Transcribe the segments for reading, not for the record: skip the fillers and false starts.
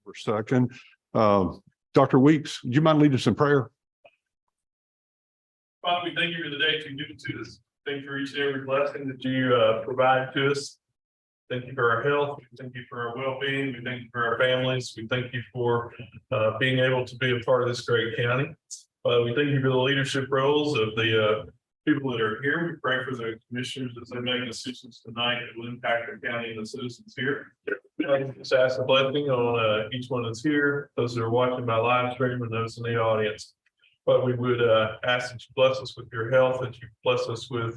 For a second. Dr. Weeks, would you mind leading us in prayer? Father, we thank you for the day that you give to us. Thank you for each and every blessing that you provide to us. Thank you for our health. We thank you for our well-being. We thank you for our families. We thank you for being able to be a part of this great county. We thank you for the leadership roles of the people that are here. We pray for the commissioners as they make decisions tonight that will impact our county and the citizens here. Just ask a blessing on each one that's here, those that are watching by live stream, and those in the audience. But we would ask that you bless us with your health, that you bless us with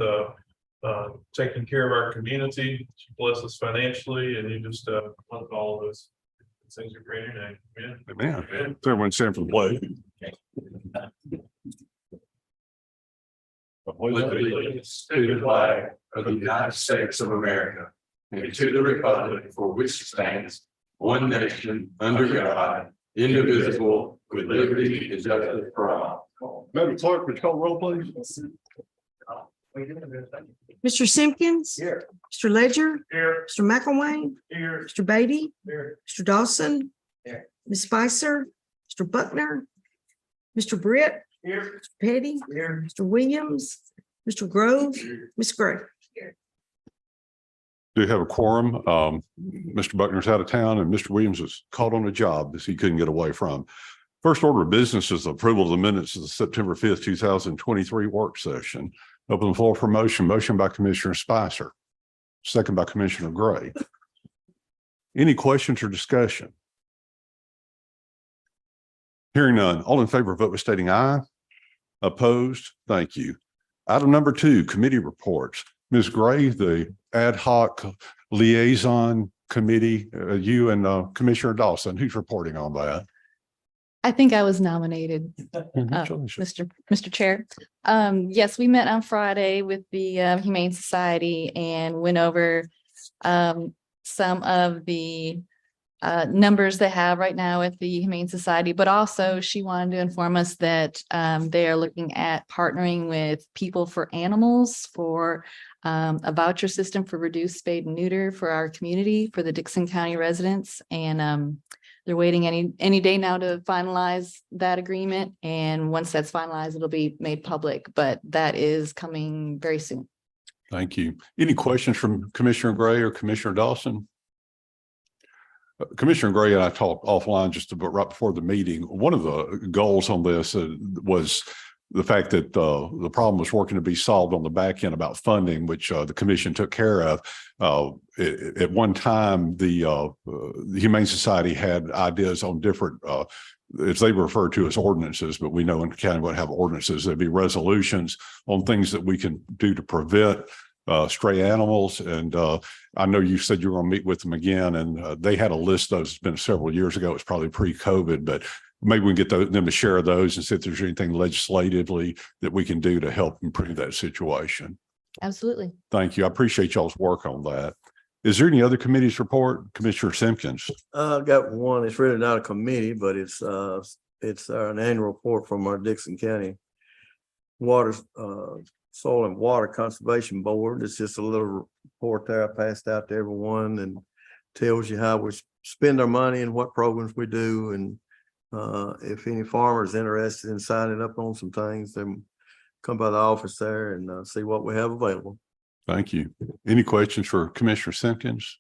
taking care of our community, that you bless us financially, and you just want all of us. Things are great in your name. Amen. Amen. Amen. Everyone stand for the pledge. Allegiance to the flag of the United States of America and to the republic for which it stands, one nation, under God, indivisible, with liberty and justice for all. Madam Clerk, would you call the roll, please? Mr. Simpkins. Here. Mr. Ledger. Here. Mr. McElwain. Here. Mr. Beatty. Here. Mr. Dawson. Here. Ms. Spicer. Mr. Buckner. Mr. Britt. Here. Mr. Petty. Here. Mr. Williams. Mr. Grove. Ms. Gray. Do you have a quorum? Mr. Buckner's out of town and Mr. Williams was caught on a job that he couldn't get away from. First order of business is the approval of the minutes of the September 5th, 2023 work session. Open the floor for motion. Motion by Commissioner Spicer, second by Commissioner Gray. Any questions or discussion? Hearing none, all in favor, vote by stating aye. Opposed? Thank you. Item number 2, committee reports. Ms. Gray, the ad hoc liaison committee, you and Commissioner Dawson, who's reporting on that? I think I was nominated, Mr. Chair. Yes, we met on Friday with the Humane Society and went over some of the numbers they have right now at the Humane Society, but also she wanted to inform us that they are looking at partnering with People for Animals for a voucher system for reduced spade and neuter for our community, for the Dickson County residents. And they're waiting any day now to finalize that agreement. And once that's finalized, it'll be made public, but that is coming very soon. Thank you. Any questions from Commissioner Gray or Commissioner Dawson? Commissioner Gray and I talked offline just about right before the meeting. One of the goals on this was the fact that the problem was working to be solved on the back end about funding, which the commission took care of. At one time, the Humane Society had ideas on different, as they refer to as ordinances, but we know in the county we have ordinances. There'd be resolutions on things that we can do to prevent stray animals. And I know you said you were going to meet with them again, and they had a list of those. It's been several years ago. It's probably pre-COVID, but maybe we can get them to share those and see if there's anything legislatively that we can do to help improve that situation. Absolutely. Thank you. I appreciate y'all's work on that. Is there any other committees report? Commissioner Simpkins? I've got one. It's really not a committee, but it's an annual report from our Dickson County Water, Soil and Water Conservation Board. It's just a little report there I passed out to everyone and tells you how we spend our money and what programs we do. And if any farmer is interested in signing up on some things, then come by the office there and see what we have available. Thank you. Any questions for Commissioner Simpkins?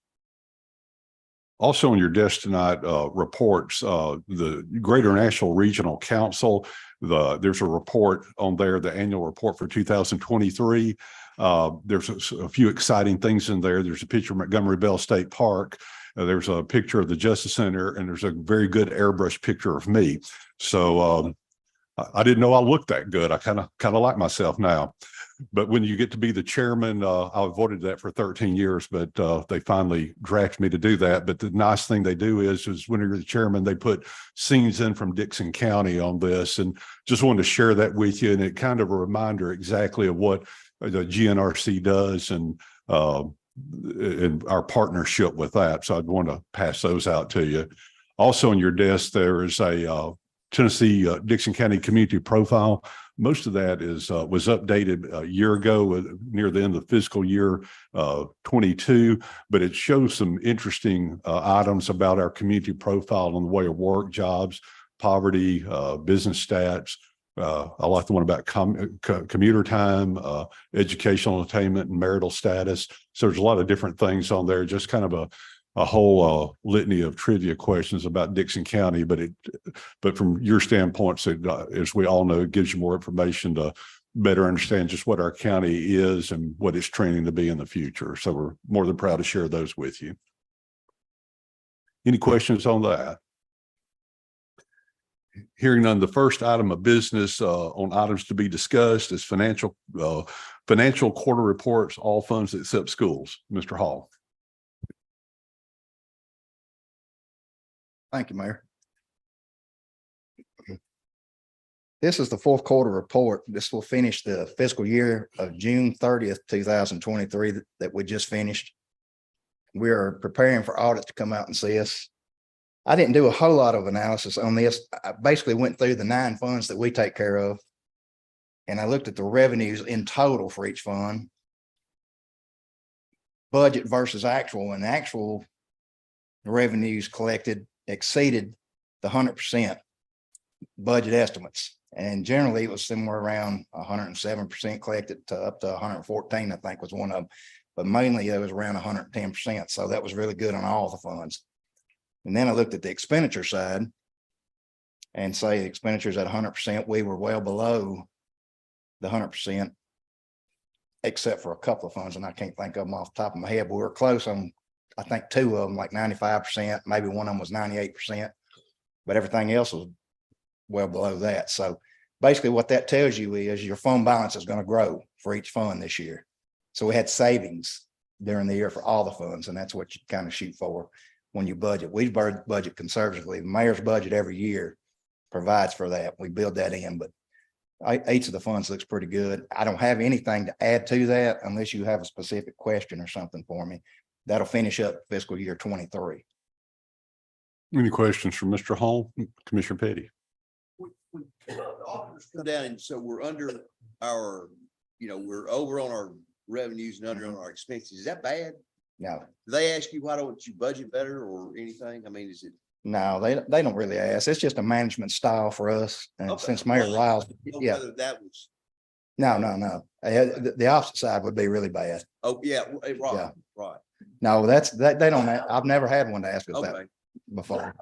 Also on your desk tonight, reports, the Greater National Regional Council, there's a report on there, the annual report for 2023. There's a few exciting things in there. There's a picture of Montgomery Bell State Park. There's a picture of the Justice Center, and there's a very good airbrush picture of me. So I didn't know I looked that good. I kind of like myself now. But when you get to be the chairman, I avoided that for 13 years, but they finally drafted me to do that. But the nice thing they do is when you're the chairman, they put scenes in from Dickson County on this, and just wanted to share that with you. And it kind of a reminder exactly of what the GNRC does and our partnership with that. So I'd want to pass those out to you. Also on your desk, there is a Tennessee Dickson County Community Profile. Most of that is was updated a year ago, near the end of the fiscal year 22, but it shows some interesting items about our community profile in the way of work, jobs, poverty, business stats. I like the one about commuter time, educational attainment, and marital status. So there's a lot of different things on there, just kind of a whole litany of trivia questions about Dickson County, but from your standpoint, as we all know, it gives you more information to better understand just what our county is and what it's training to be in the future. So we're more than proud to share those with you. Any questions on that? Hearing none, the first item of business on items to be discussed is financial quarter reports, all funds except schools. Mr. Hall. Thank you, Mayor. This is the fourth quarter report. This will finish the fiscal year of June 30th, 2023 that we just finished. We are preparing for audit to come out and see us. I didn't do a whole lot of analysis on this. I basically went through the 9 funds that we take care of. And I looked at the revenues in total for each fund. Budget versus actual, and actual revenues collected exceeded the 100% budget estimates. And generally it was somewhere around 107% collected to up to 114, I think was one of them. But mainly it was around 110%. So that was really good on all the funds. And then I looked at the expenditure side and say the expenditures at 100%, we were well below the 100%, except for a couple of funds. And I can't think of them off the top of my head, but we were close on, I think 2 of them, like 95%, maybe one of them was 98%, but everything else was well below that. So basically what that tells you is your fund balance is going to grow for each fund this year. So we had savings during the year for all the funds, and that's what you kind of shoot for when you budget. We budget conservatively. The mayor's budget every year provides for that. We build that in, but each of the funds looks pretty good. I don't have anything to add to that unless you have a specific question or something for me. That'll finish up fiscal year 23. Any questions from Mr. Hall? Commissioner Petty? Come down, and so we're under our, we're over on our revenues and under on our expenses. Is that bad? No, Do they ask you, why don't you budget better or anything? I mean, is it? no, they don't really ask. It's just a management style for us. And Okay. since Mayor Riles, yeah, Whether that was, no. The opposite side would be really bad. oh, yeah, right, Yeah. right. No, they don't, I've never had one to ask us that Okay. before.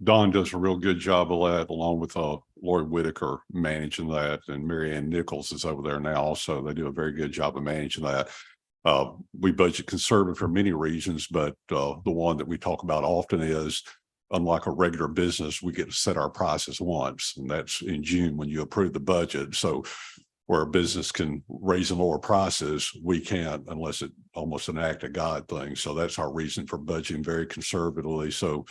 Don does a real good job of that, along with Lori Whitaker managing that, and Mary Ann Nichols is over there now also. They do a very good job of managing that. We budget conservative for many reasons, but the one that we talk about often is, unlike a regular business, we get to set our prices once, and that's in June when you approve the budget. So where a business can raise and lower prices, we can't unless it almost an act of God thing. So that's our reason for budgeting very conservatively. So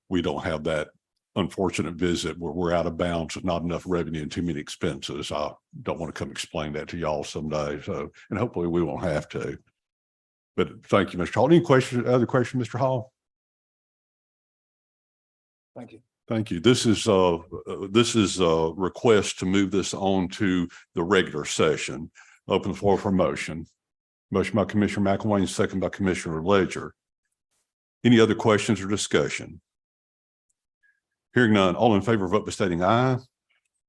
we don't have that unfortunate visit where we're out of bounds with not enough revenue and too many expenses. I don't want to come explain that to y'all someday. So, and hopefully we won't have to. But thank you, Mr. Hall. Any questions, other questions, Mr. Hall? Thank you. Thank you. This is a request to move this on to the regular session. Open the floor for motion. Motion by Commissioner McElwain, second by Commissioner Ledger. Any other questions or discussion? Hearing none, all in favor, vote by stating aye.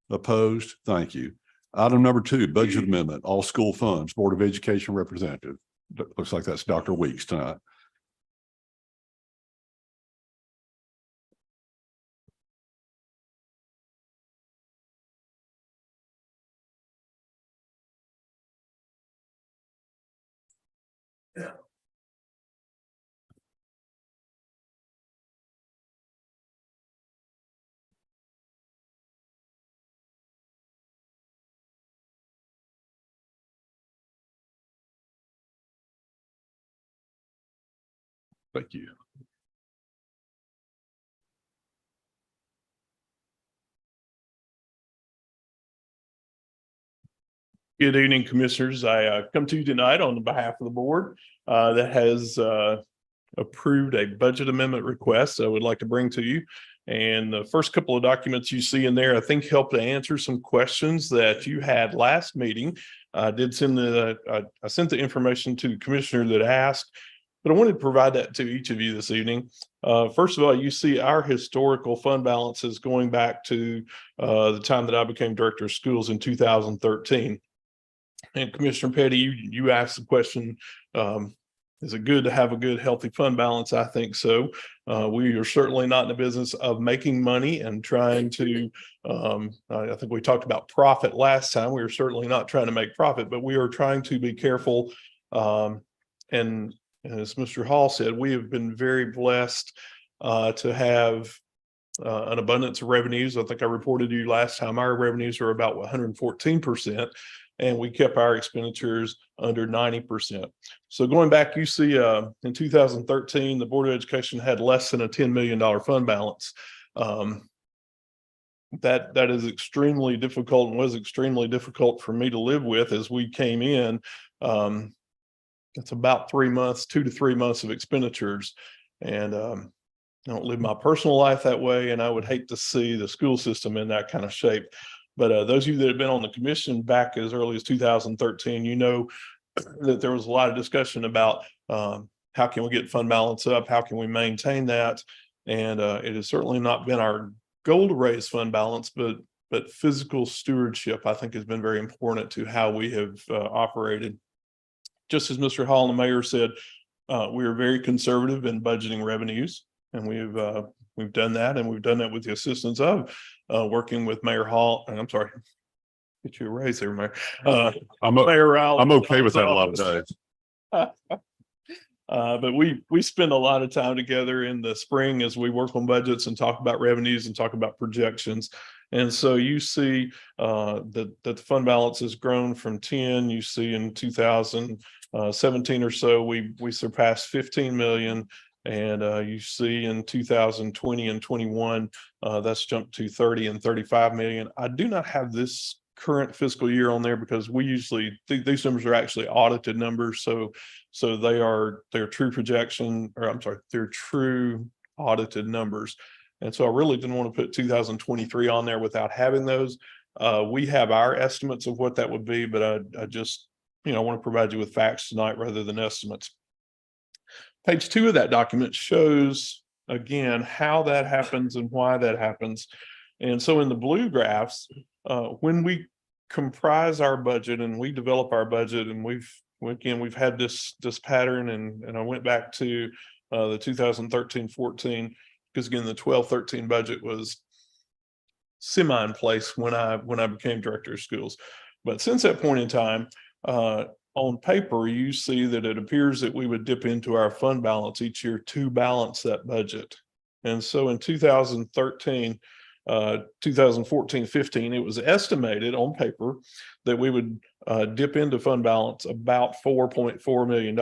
Opposed? Thank you. Item number 2, budget amendment, all school funds, Board of Education representative. Looks like that's Dr. Weeks tonight. Thank you. Good evening, Commissioners. I come to you tonight on behalf of the board that has approved a budget amendment request I would like to bring to you. And the first couple of documents you see in there, I think help to answer some questions that you had last meeting. I did send I sent the information to the commissioner that asked, but I wanted to provide that to each of you this evening. First of all, you see our historical fund balances going back to the time that I became director of schools in 2013. And Commissioner Petty, you asked the question, is it good to have a good, healthy fund balance? I think so. We are certainly not in the business of making money and trying to, I think we talked about profit last time. We are certainly not trying to make profit, but we are trying to be careful. And as Mr. Hall said, we have been very blessed to have an abundance of revenues. I think I reported to you last time, our revenues are about 114%. And we kept our expenditures under 90%. So going back, you see in 2013, the Board of Education had less than a $10 million fund balance. That is extremely difficult and was extremely difficult for me to live with as we came in. It's about 3 months, 2 to 3 months of expenditures. And I don't live my personal life that way. And I would hate to see the school system in that kind of shape. But those of you that have been on the commission back as early as 2013, you know that there was a lot of discussion about how can we get fund balance up? How can we maintain that? And it has certainly not been our goal to raise fund balance, but physical stewardship, I think, has been very important to how we have operated. Just as Mr. Hall and the mayor said, we are very conservative in budgeting revenues, and we've done that, and we've done that with the assistance of working with Mayor Hall. And I'm sorry, get you a raise there, Mayor. Mayor Rowell. I'm okay with that a lot of days. But we spend a lot of time together in the spring as we work on budgets and talk about revenues and talk about projections. And so you see that the fund balance has grown from 10. You see in 2017 or so, we surpassed 15 million. And you see in 2020 and 21, that's jumped to 30 and 35 million. I do not have this current fiscal year on there because we usually these numbers are actually audited numbers. So they're true projection, or I'm sorry, they're true audited numbers. And so I really didn't want to put 2023 on there without having those. We have our estimates of what that would be, but I just, want to provide you with facts tonight rather than estimates. Page 2 of that document shows, again, how that happens and why that happens. And so in the blue graphs, when we comprise our budget and we develop our budget, and we've had this pattern, and I went back to the 2013-14, because again, the 12-13 budget was semi in place when I became director of schools. But since that point in time, on paper, you see that it appears that we would dip into our fund balance each year to balance that budget. And so in 2013, 2014-15, it was estimated on paper that we would dip into fund balance about $4.4 million.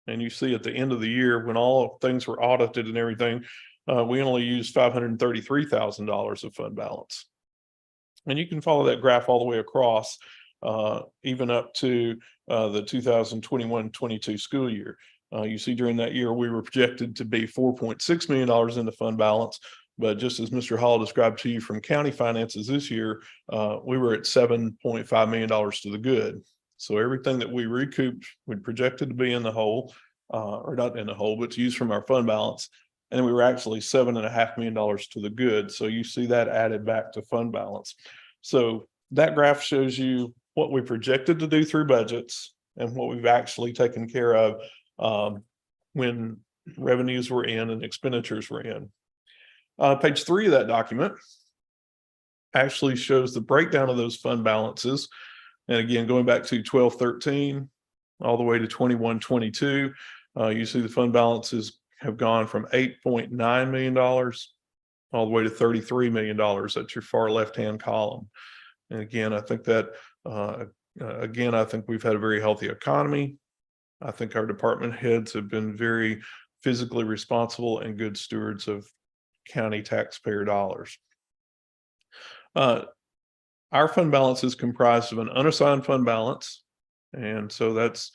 And you see at the end of the year, when all things were audited and everything, we only used $533,000 of fund balance. And you can follow that graph all the way across, even up to the 2021-22 school year. You see during that year, we were projected to be $4.6 million in the fund balance. But just as Mr. Hall described to you from county finances this year, we were at $7.5 million to the good. So everything that we recouped, we projected to be in the hole, or not in the hole, but to use from our fund balance. And we were actually $7.5 million to the good. So you see that added back to fund balance. So that graph shows you what we projected to do through budgets and what we've actually taken care of when revenues were in and expenditures were in. Page 3 of that document actually shows the breakdown of those fund balances. And again, going back to 12-13 all the way to 21-22, you see the fund balances have gone from $8.9 million all the way to $33 million. That's your far left-hand column. And again, I think that, I think we've had a very healthy economy. I think our department heads have been very physically responsible and good stewards of county taxpayer dollars. Our fund balance is comprised of an unassigned fund balance. And so that's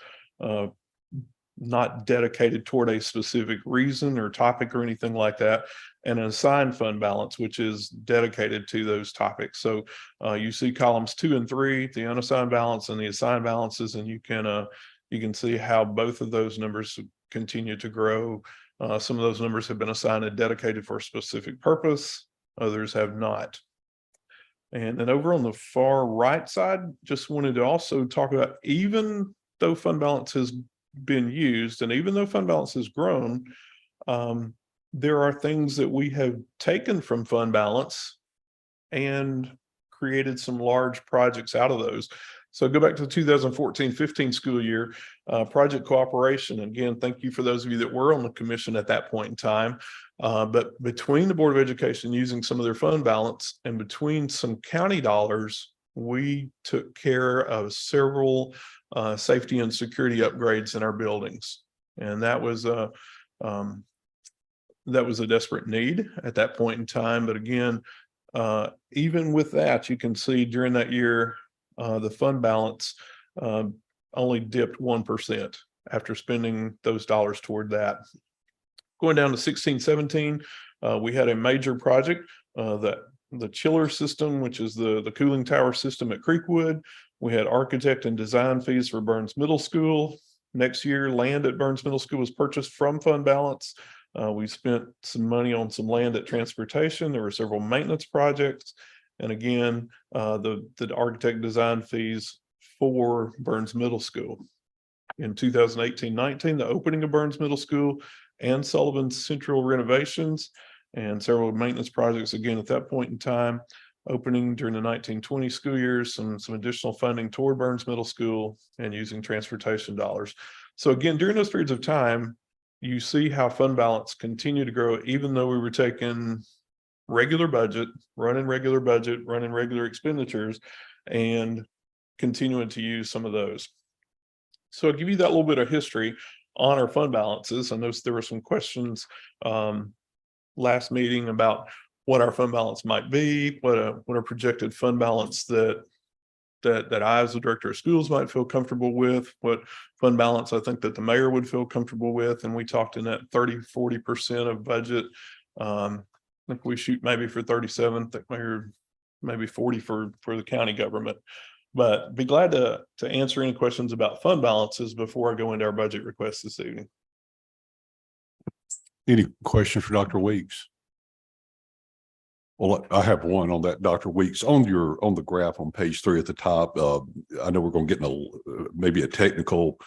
not dedicated toward a specific reason or topic or anything like that, and an assigned fund balance, which is dedicated to those topics. So you see columns 2 and 3, the unassigned balance and the assigned balances, and you can see how both of those numbers continue to grow. Some of those numbers have been assigned and dedicated for a specific purpose. Others have not. And then over on the far right side, just wanted to also talk about, even though fund balance has been used and even though fund balance has grown, there are things that we have taken from fund balance and created some large projects out of those. So go back to the 2014-15 school year, project cooperation. Again, thank you for those of you that were on the commission at that point in time. But between the Board of Education using some of their fund balance and between some county dollars, we took care of several safety and security upgrades in our buildings. And that was a desperate need at that point in time. But again, even with that, you can see during that year, the fund balance only dipped 1% after spending those dollars toward that. Going down to 16-17, we had a major project, the chiller system, which is the cooling tower system at Creekwood. We had architect and design fees for Burns Middle School. Next year, land at Burns Middle School was purchased from fund balance. We spent some money on some land at transportation. There were several maintenance projects. And again, the architect design fees for Burns Middle School. In 2018-19, the opening of Burns Middle School and Sullivan Central renovations and several maintenance projects again at that point in time. Opening during the 1920 school years, some additional funding toward Burns Middle School and using transportation dollars. So again, during those periods of time, you see how fund balance continued to grow, even though we were taking regular budget, running regular expenditures, and continuing to use some of those. So I'll give you that little bit of history on our fund balances. I noticed there were some questions last meeting about what our fund balance might be, what a projected fund balance that I, as the director of schools, might feel comfortable with, what fund balance I think that the mayor would feel comfortable with. And we talked in that 30-40% of budget. I think we shoot maybe for 37, I think maybe 40 for the county government. But be glad to answer any questions about fund balances before I go into our budget requests this evening. Any questions for Dr. Weeks? Well, I have one on that, Dr. Weeks, on the graph on page 3 at the top. I know we're going to get in maybe a technical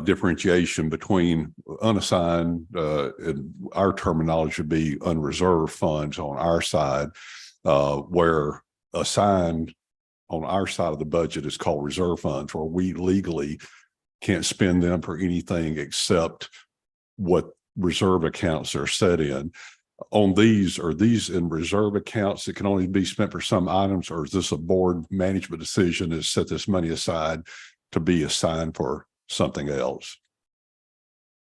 differentiation between unassigned and our terminology would be unreserved funds on our side, where assigned on our side of the budget is called reserve funds, where we legally can't spend them for anything except what reserve accounts are set in. On these, are these in reserve accounts that can only be spent for some items, or is this a board management decision to set this money aside to be assigned for something else?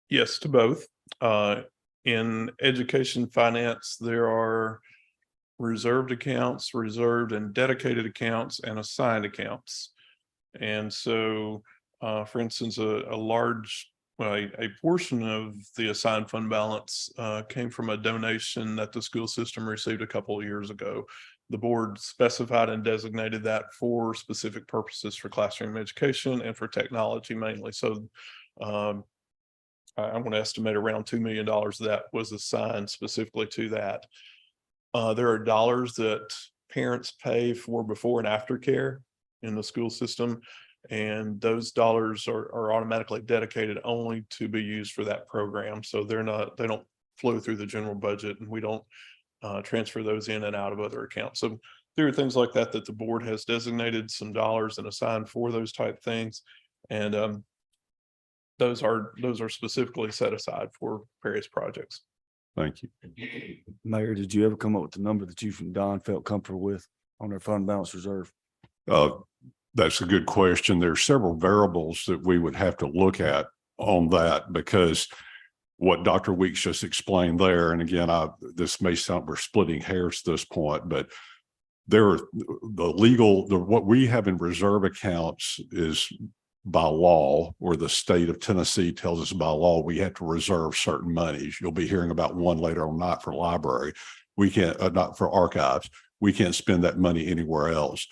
Yes, to both. In education finance, there are reserved accounts, reserved and dedicated accounts, and assigned accounts. And so, for instance, a portion of the assigned fund balance came from a donation that the school system received a couple of years ago. The board specified and designated that for specific purposes for classroom education and for technology mainly. So I'm going to estimate around $2 million of that was assigned specifically to that. There are dollars that parents pay for before and after care in the school system, and those dollars are automatically dedicated only to be used for that program. So they don't flow through the general budget, and we don't transfer those in and out of other accounts. So there are things like that the board has designated some dollars and assigned for those type things. And those are specifically set aside for various projects. Thank you. Mayor, did you ever come up with the number that you and Don felt comfortable with on their fund balance reserve? That's a good question. There's several variables that we would have to look at on that, because what Dr. Weeks just explained there, and again, this may sound we're splitting hairs at this point, but there are what we have in reserve accounts is by law, or the state of Tennessee tells us by law, we have to reserve certain monies. You'll be hearing about one later on, not for library. We can't, not for archives. We can't spend that money anywhere else.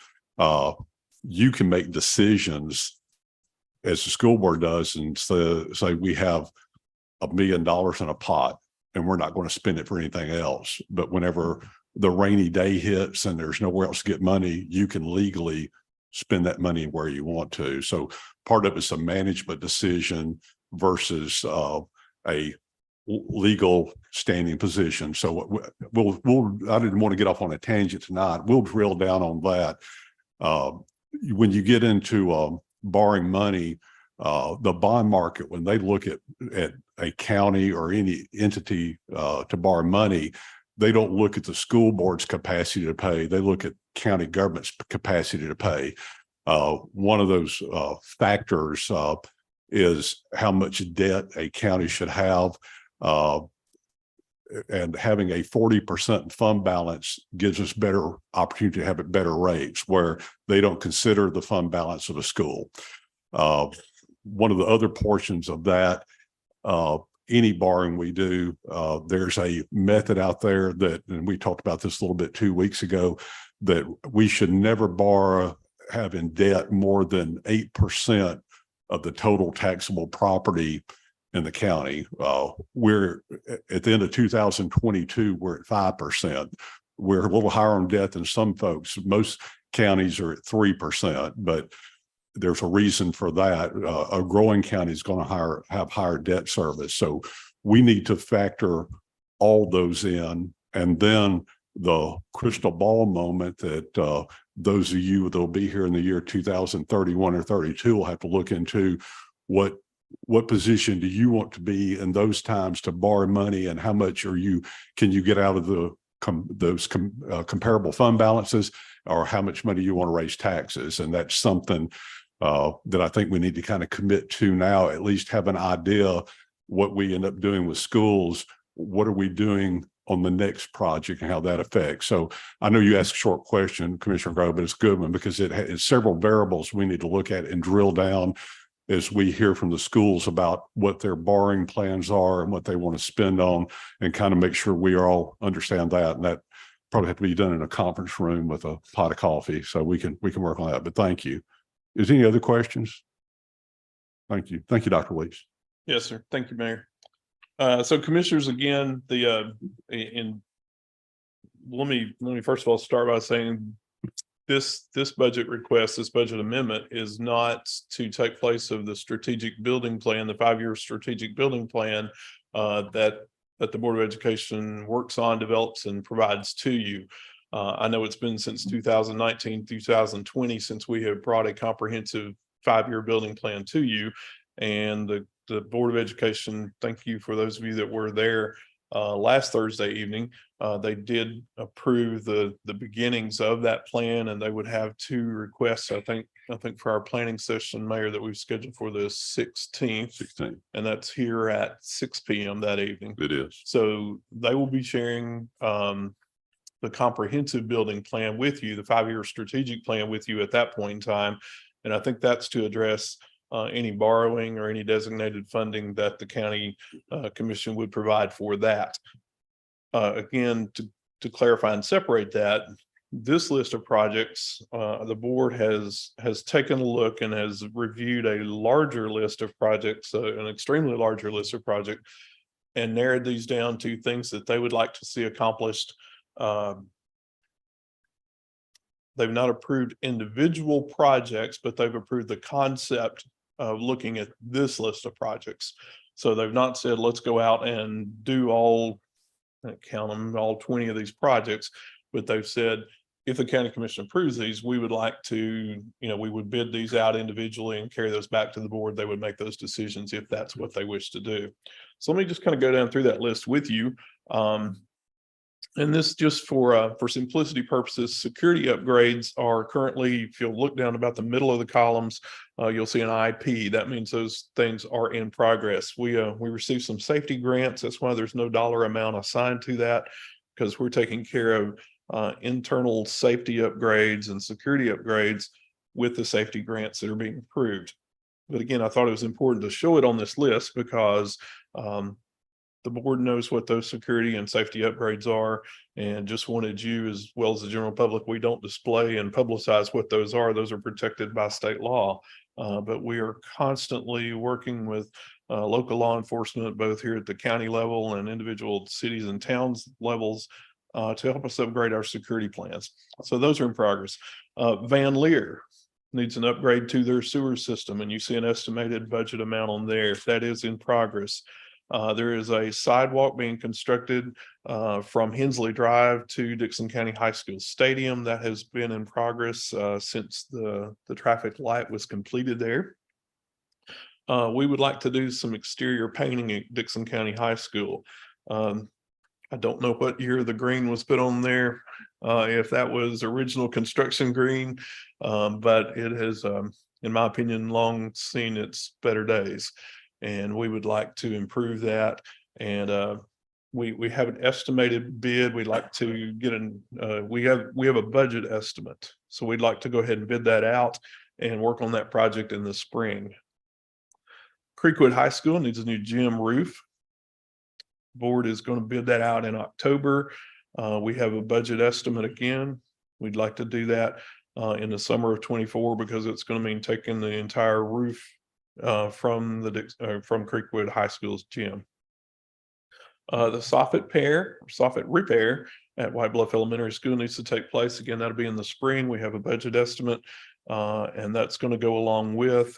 You can make decisions as the school board does and say we have $1 million in a pot and we're not going to spend it for anything else. But whenever the rainy day hits and there's nowhere else to get money, you can legally spend that money where you want to. So part of it's a management decision versus a legal standing position. So I didn't want to get off on a tangent tonight. We'll drill down on that. When you get into borrowing money, the bond market, when they look at a county or any entity to borrow money, they don't look at the school board's capacity to pay. They look at county government's capacity to pay. One of those factors is how much debt a county should have. And having a 40% fund balance gives us better opportunity to have at better rates where they don't consider the fund balance of a school. One of the other portions of that, any borrowing we do, there's a method out there that, and we talked about this a little bit 2 weeks ago, that we should never borrow having debt more than 8% of the total taxable property in the county. We're at the end of 2022, we're at 5%. We're a little higher on debt than some folks. Most counties are at 3%, but there's a reason for that. A growing county is going to have higher debt service. So we need to factor all those in. And then the crystal ball moment that those of you that will be here in the year 2031 or 32 will have to look into what position do you want to be in those times to borrow money, and how much can you get out of those comparable fund balances, or how much money you want to raise taxes. And that's something that I think we need to kind of commit to now, at least have an idea what we end up doing with schools. What are we doing on the next project and how that affects? So I know you asked a short question, Commissioner Grove, but it's a good one because it's several variables we need to look at and drill down as we hear from the schools about what their borrowing plans are and what they want to spend on, and kind of make sure we all understand that. And that probably have to be done in a conference room with a pot of coffee. So we can work on that, but thank you. Is there any other questions? Thank you. Thank you, Dr. Weeks. Yes, sir. Thank you, Mayor. So commissioners, again, let me first of all start by saying this budget request, this budget amendment is not to take place of the strategic building plan, the 5-year strategic building plan that the Board of Education works on, develops, and provides to you. I know it's been since 2019, 2020 since we have brought a comprehensive 5-year building plan to you, and the Board of Education, thank you for those of you that were there last Thursday evening. They did approve the beginnings of that plan, and they would have 2 requests, I think for our planning session, Mayor, that we've scheduled for the 16th, and that's here at 6 p.m. that evening. It is. So they will be sharing the comprehensive building plan with you, the 5-year strategic plan with you at that point in time. And I think that's to address any borrowing or any designated funding that the county commission would provide for that. Again, to clarify and separate that, this list of projects, the board has taken a look and has reviewed a larger list of projects, an extremely larger list of projects, and narrowed these down to things that they would like to see accomplished. They've not approved individual projects, but they've approved the concept of looking at this list of projects. So they've not said, let's go out and do all 20 of these projects, but they've said, if the county commission approves these, we would like to, we would bid these out individually and carry those back to the board. They would make those decisions if that's what they wish to do. So let me just kind of go down through that list with you. And this just for simplicity purposes, security upgrades are currently, if you'll look down about the middle of the columns, you'll see an IP. That means those things are in progress. We received some safety grants. That's why there's no dollar amount assigned to that, because we're taking care of internal safety upgrades and security upgrades with the safety grants that are being approved. But again, I thought it was important to show it on this list because the board knows what those security and safety upgrades are, and just wanted you, as well as the general public, we don't display and publicize what those are. Those are protected by state law. But we are constantly working with local law enforcement, both here at the county level and individual cities and towns levels, to help us upgrade our security plans. So those are in progress. Van Leer needs an upgrade to their sewer system, and you see an estimated budget amount on there. That is in progress. There is a sidewalk being constructed from Hensley Drive to Dickson County High School Stadium. That has been in progress since the traffic light was completed there. We would like to do some exterior painting at Dickson County High School. I don't know what year the green was put on there, if that was original construction green, but it has, in my opinion, long seen its better days. And we would like to improve that. And we have an estimated bid. We'd like to get we have a budget estimate. So we'd like to go ahead and bid that out and work on that project in the spring. Creekwood High School needs a new gym roof. Board is going to bid that out in October. We have a budget estimate again. We'd like to do that in the summer of 24 because it's going to mean taking the entire roof from Creekwood High School's gym. The soffit repair at White Bluff Elementary School needs to take place. Again, that'll be in the spring. We have a budget estimate, and that's going to go along with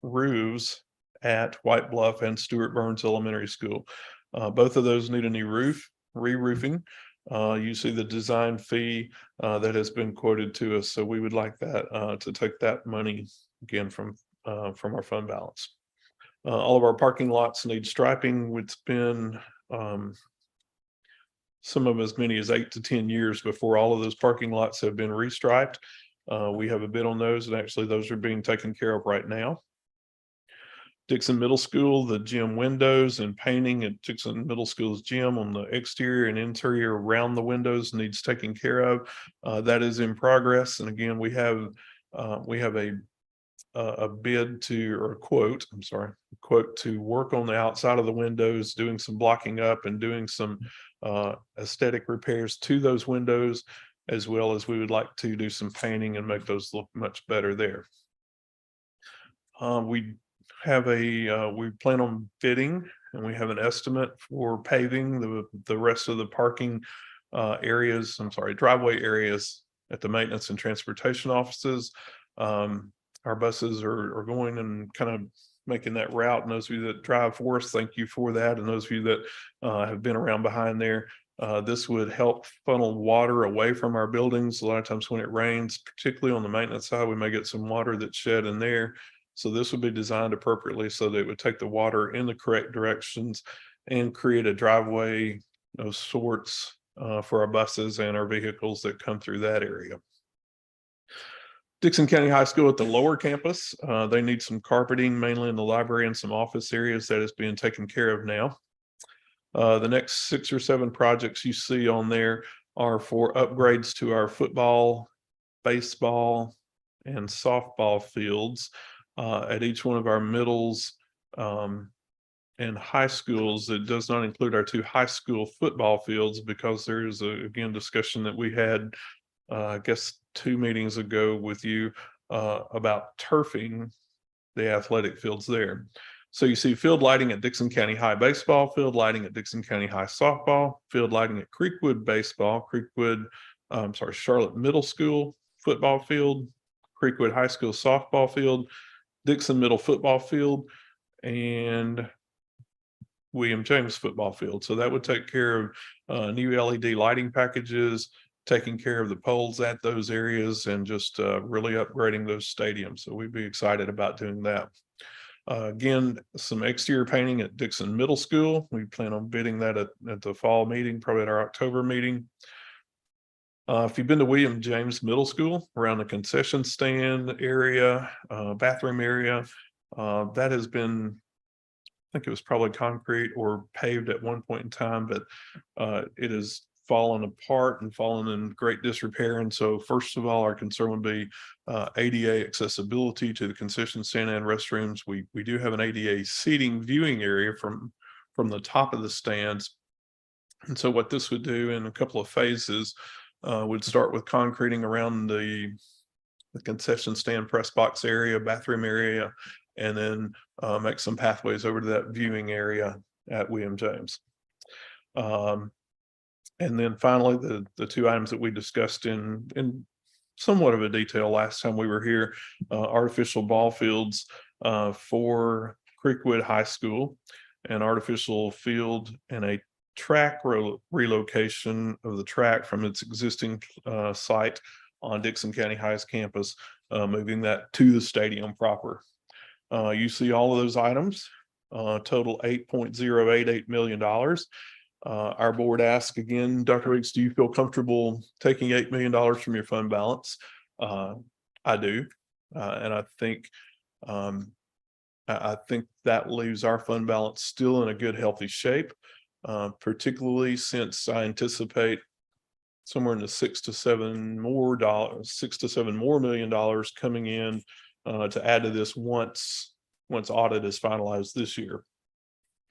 roofs at White Bluff and Stuart Burns Elementary School. Both of those need a new roof, re-roofing. You see the design fee that has been quoted to us. So we would like that to take that money again from our fund balance. All of our parking lots need striping. It's been some of as many as 8 to 10 years before all of those parking lots have been restriped. We have a bid on those, and actually those are being taken care of right now. Dickson Middle School, the gym windows and painting at Dickson Middle School's gym on the exterior and interior around the windows needs taken care of. That is in progress. And again, we have a bid to, or a quote, quote to work on the outside of the windows, doing some blocking up and doing some aesthetic repairs to those windows, as well as we would like to do some painting and make those look much better there. We plan on bidding, and we have an estimate for paving the rest of the parking driveway areas at the maintenance and transportation offices. Our buses are going and kind of making that route. And those of you that drive for us, thank you for that. And those of you that have been around behind there, this would help funnel water away from our buildings. A lot of times when it rains, particularly on the maintenance side, we may get some water that's shed in there. So this would be designed appropriately so that it would take the water in the correct directions and create a driveway of sorts for our buses and our vehicles that come through that area. Dickson County High School at the lower campus, they need some carpeting, mainly in the library and some office areas. That is being taken care of now. The next 6 or 7 projects you see on there are for upgrades to our football, baseball, and softball fields at each one of our middles and high schools. It does not include our 2 high school football fields because there's again discussion that we had I guess 2 meetings ago with you about turfing the athletic fields there. So you see field lighting at Dickson County High baseball, field lighting at Dickson County High softball, field lighting at Creekwood baseball, Charlotte Middle School football field, Creekwood High School softball field, Dickson Middle football field, and William James football field. So that would take care of new LED lighting packages, taking care of the poles at those areas, and just really upgrading those stadiums. So we'd be excited about doing that. Again, some exterior painting at Dickson Middle School. We plan on bidding that at the fall meeting, probably at our October meeting. If you've been to William James Middle School, around the concession stand area, bathroom area, that has been, I think it was probably concrete or paved at one point in time, but it is fallen apart and fallen in great disrepair. And so first of all, our concern would be ADA accessibility to the concession stand and restrooms. We do have an ADA seating viewing area from the top of the stands. And so what this would do in a couple of phases would start with concreting around the concession stand, press box area, bathroom area, and then make some pathways over to that viewing area at William James. And then finally, the two items that we discussed in somewhat of a detail last time we were here, artificial ball fields for Creekwood High School, an artificial field and a track relocation of the track from its existing site on Dickson County High's campus, moving that to the stadium proper. You see all of those items, total $8.088 million. Our board asked again, Dr. Weeks, do you feel comfortable taking $8 million from your fund balance? I do. And I think that leaves our fund balance still in a good, healthy shape, particularly since I anticipate somewhere in the $6 to $7 more million coming in to add to this once audit is finalized this year.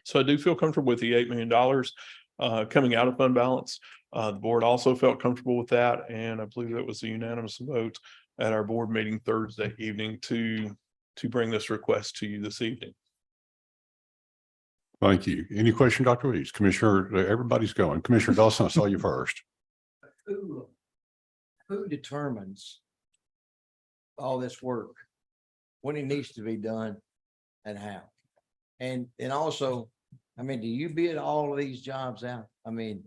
So I do feel comfortable with the $8 million coming out of fund balance. The board also felt comfortable with that, and I believe that was a unanimous vote at our board meeting Thursday evening to bring this request to you this evening. Thank you. Any question, Dr. Weeks? Commissioner, everybody's going. Commissioner Dawson, I saw you first. Who determines all this work, when it needs to be done and how? And also, I mean, do you bid all of these jobs out? I mean,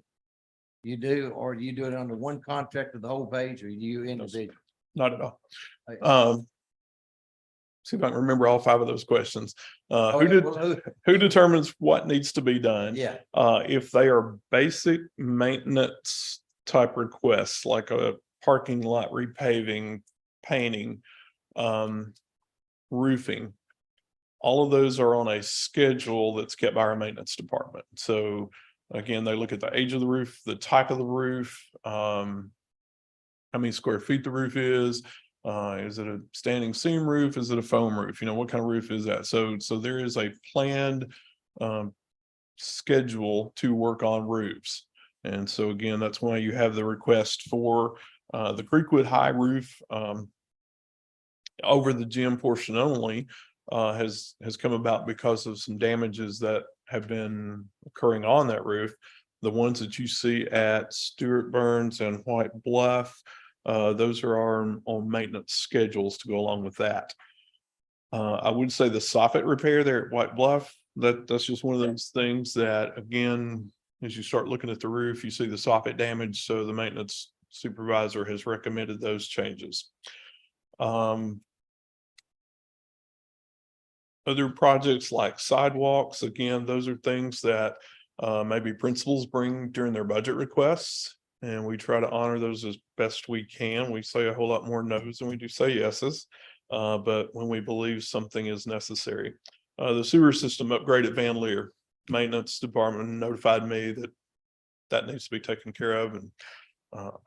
you do, or do you do it under one contract with the whole page, or do you individual? Not at all. See if I can remember all 5 of those questions. Who determines what needs to be done? Yeah. If they are basic maintenance type requests, like a parking lot repaving, painting, roofing, all of those are on a schedule that's kept by our maintenance department. So again, they look at the age of the roof, the type of the roof, how many square feet the roof is it a standing seam roof? Is it a foam roof? You know, what kind of roof is that? So there is a planned schedule to work on roofs. And so again, that's why you have the request for the Creekwood High roof over the gym portion only has come about because of some damages that have been occurring on that roof. The ones that you see at Stuart Burns and White Bluff, those are on maintenance schedules to go along with that. I would say the soffit repair there at White Bluff, that's just one of those things that, again, as you start looking at the roof, you see the soffit damage. So the maintenance supervisor has recommended those changes. Other projects like sidewalks, again, those are things that maybe principals bring during their budget requests, and we try to honor those as best we can. We say a whole lot more no's than we do say yeses, but when we believe something is necessary. The sewer system upgrade at Van Leer, maintenance department notified me that needs to be taken care of. And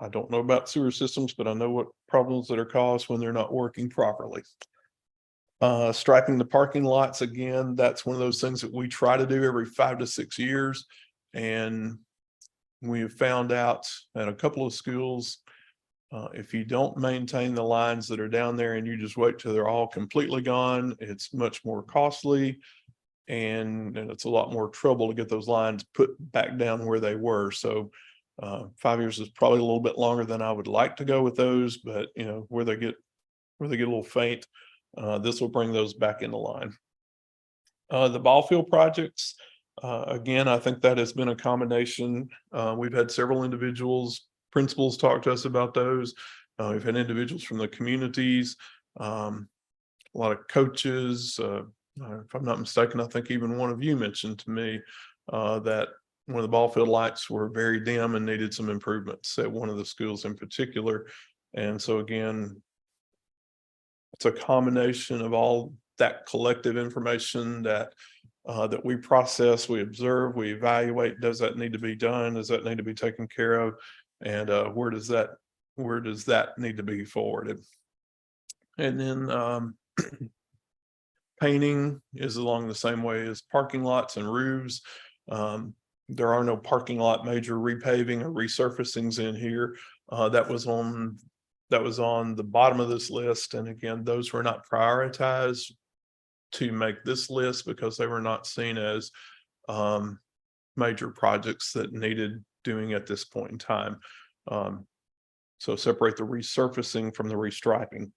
I don't know about sewer systems, but I know what problems that are caused when they're not working properly. Striping the parking lots, again, that's one of those things that we try to do every 5 to 6 years. And we have found out at a couple of schools, if you don't maintain the lines that are down there and you just wait till they're all completely gone, it's much more costly. And it's a lot more trouble to get those lines put back down where they were. So 5 years is probably a little bit longer than I would like to go with those, but you know, where they get a little faint, this will bring those back into line. The ball field projects, again, I think that has been a combination. We've had several individuals, principals talk to us about those. We've had individuals from the communities, a lot of coaches. If I'm not mistaken, I think even one of you mentioned to me that one of the ball field lights were very dim and needed some improvements at one of the schools in particular. And so again, it's a combination of all that collective information that that we process, we observe, we evaluate. Does that need to be done? Does that need to be taken care of? And where does that need to be forwarded? And then painting is along the same way as parking lots and roofs. There are no parking lot major repaving or resurfacings in here. That was on the bottom of this list. And again, those were not prioritized to make this list because they were not seen as major projects that needed doing at this point in time. So separate the resurfacing from the restriping.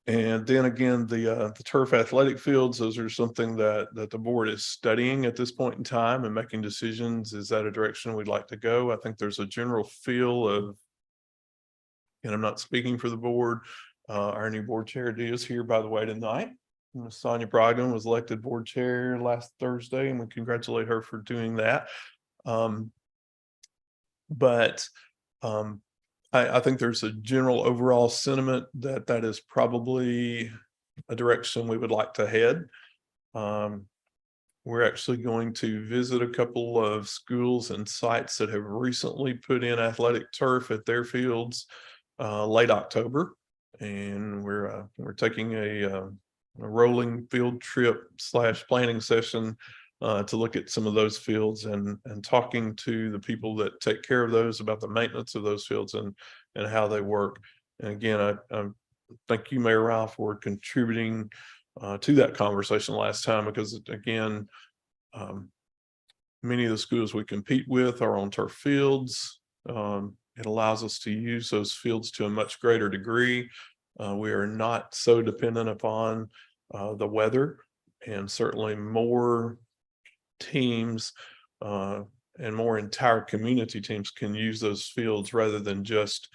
And then again, the turf athletic fields, those are something that the board is studying at this point in time and making decisions. Is that a direction we'd like to go? I think there's a general feel of, and I'm not speaking for the board, our new board chair is here, by the way, tonight. Ms. Sonia Brogdon was elected board chair last Thursday, and we congratulate her for doing that. I think there's a general overall sentiment that is probably a direction we would like to head. We're actually going to visit a couple of schools and sites that have recently put in athletic turf at their fields late October, and we're taking a rolling field trip / planning session to look at some of those fields and talking to the people that take care of those about the maintenance of those fields and how they work. And again, I thank you, Mayor Ralph, for contributing to that conversation last time, because again, many of the schools we compete with are on turf fields. It allows us to use those fields to a much greater degree. We are not so dependent upon the weather, and certainly more teams and more entire community teams can use those fields rather than just,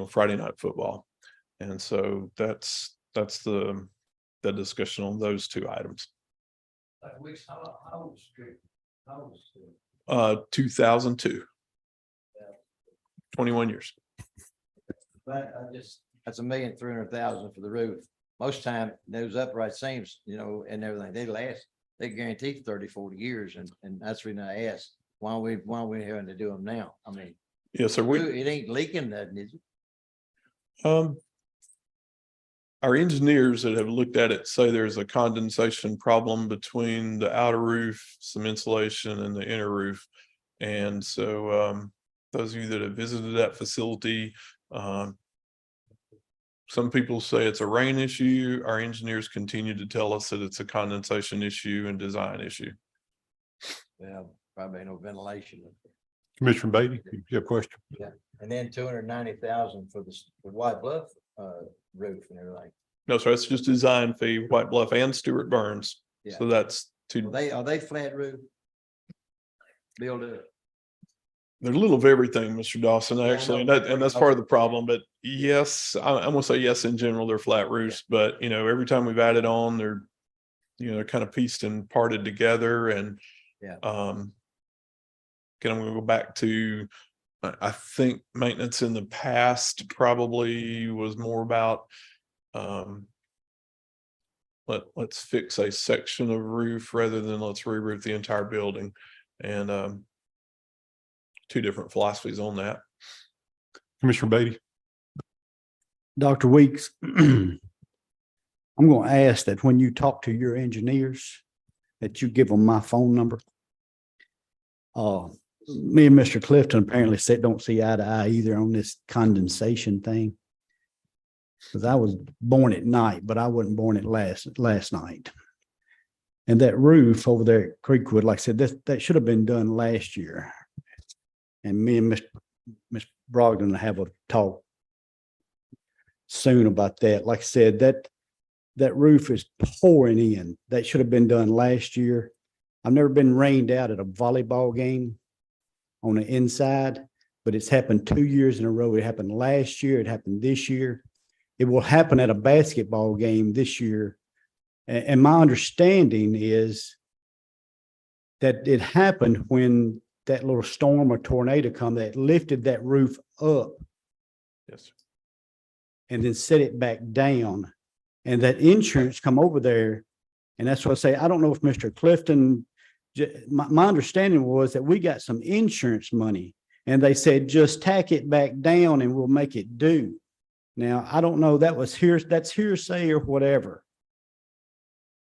Friday night football. And so that's the discussion on those two items. 2002. 21 years. But that's $1,300,000 for the roof. Most time those upright seams, and everything, they guarantee 30, 40 years. And that's the reason I asked, why are we having to do them now? I mean, Yes, sir. it ain't leaking nothing, is it? Our engineers that have looked at it say there's a condensation problem between the outer roof, some insulation, and the inner roof. And so those of you that have visited that facility, some people say it's a rain issue. Our engineers continue to tell us that it's a condensation issue and design issue. Yeah, probably no ventilation. Commissioner Beatty, you have a question? Yeah, and then 290,000 for the White Bluff roof and everything. No, sir, it's just design fee, White Bluff and Stuart Burns. Yeah. So that's two. Are they flat roof? Build it. There's a little of everything, Mr. Dawson, actually, and that's part of the problem. But yes, I'm gonna say yes, in general, they're flat roofs, but every time we've added on, they're kind of pieced and parted together. And I'm gonna go back to, I think maintenance in the past probably was more about let's fix a section of roof rather than let's re-roof the entire building. And two different philosophies on that. Commissioner Beatty? Dr. Weeks, I'm going to ask that when you talk to your engineers, that you give them my phone number. Me and Mr. Clifton apparently don't see eye to eye either on this condensation thing. Because I was born at night, but I wasn't born at last night. And that roof over there at Creekwood, like I said, that should have been done last year. And me and Ms. Brogdon have a talk soon about that. Like I said, that roof is pouring in. That should have been done last year. I've never been rained out at a volleyball game on the inside, but it's happened 2 years in a row. It happened last year. It happened this year. It will happen at a basketball game this year. And my understanding is that it happened when that little storm or tornado come that lifted that roof up. Yes. And then set it back down. And that insurance come over there And that's what I say. I don't know if Mr. Clifton, my understanding was that we got some insurance money and they said, just tack it back down and we'll make it due. Now, I don't know, that's hearsay or whatever.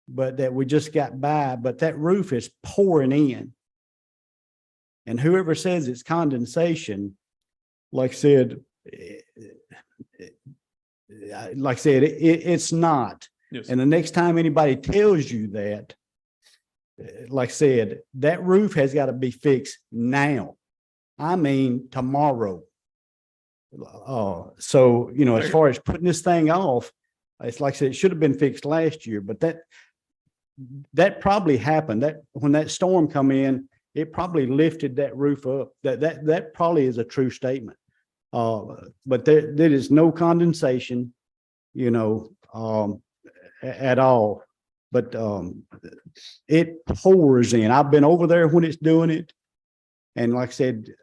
But that we just got by, but that roof is pouring in. And whoever says it's condensation, like I said, it's not. Yes. And the next time anybody tells you that, like I said, that roof has got to be fixed now. I mean, tomorrow. So, you know, as far as putting this thing off, it's like I said, it should have been fixed last year, but that probably happened. That when that storm come in, it probably lifted that roof up. That probably is a true statement. But there is no condensation, you know, at all. But it pours in. I've been over there when it's doing it. And like I said,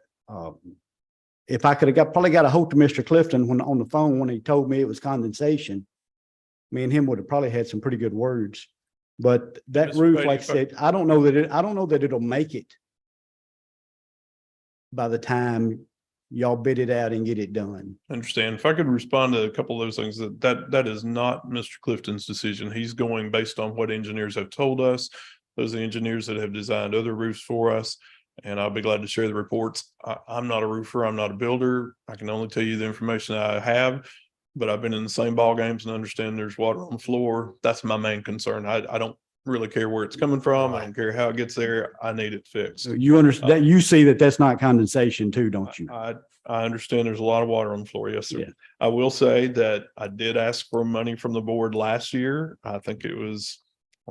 if I could have probably got a hold of Mr. Clifton when on the phone when he told me it was condensation, me and him would have probably had some pretty good words. But that Mr. roof, Beatty, like I said, I don't know that it'll make it by the time y'all bid it out and get it done. Understand. If I could respond to a couple of those things, that is not Mr. Clifton's decision. He's going based on what engineers have told us. Those are the engineers that have designed other roofs for us. And I'll be glad to share the reports. I'm not a roofer. I'm not a builder. I can only tell you the information I have, but I've been in the same ball games and understand there's water on the floor. That's my main concern. I don't really care where it's coming from. I don't care how it gets there. I need it fixed. So you understand, you see that that's not condensation too, don't you? I understand there's a lot of water on the floor. Yes, sir. Yeah. I will say that I did ask for money from the board last year. I think it was,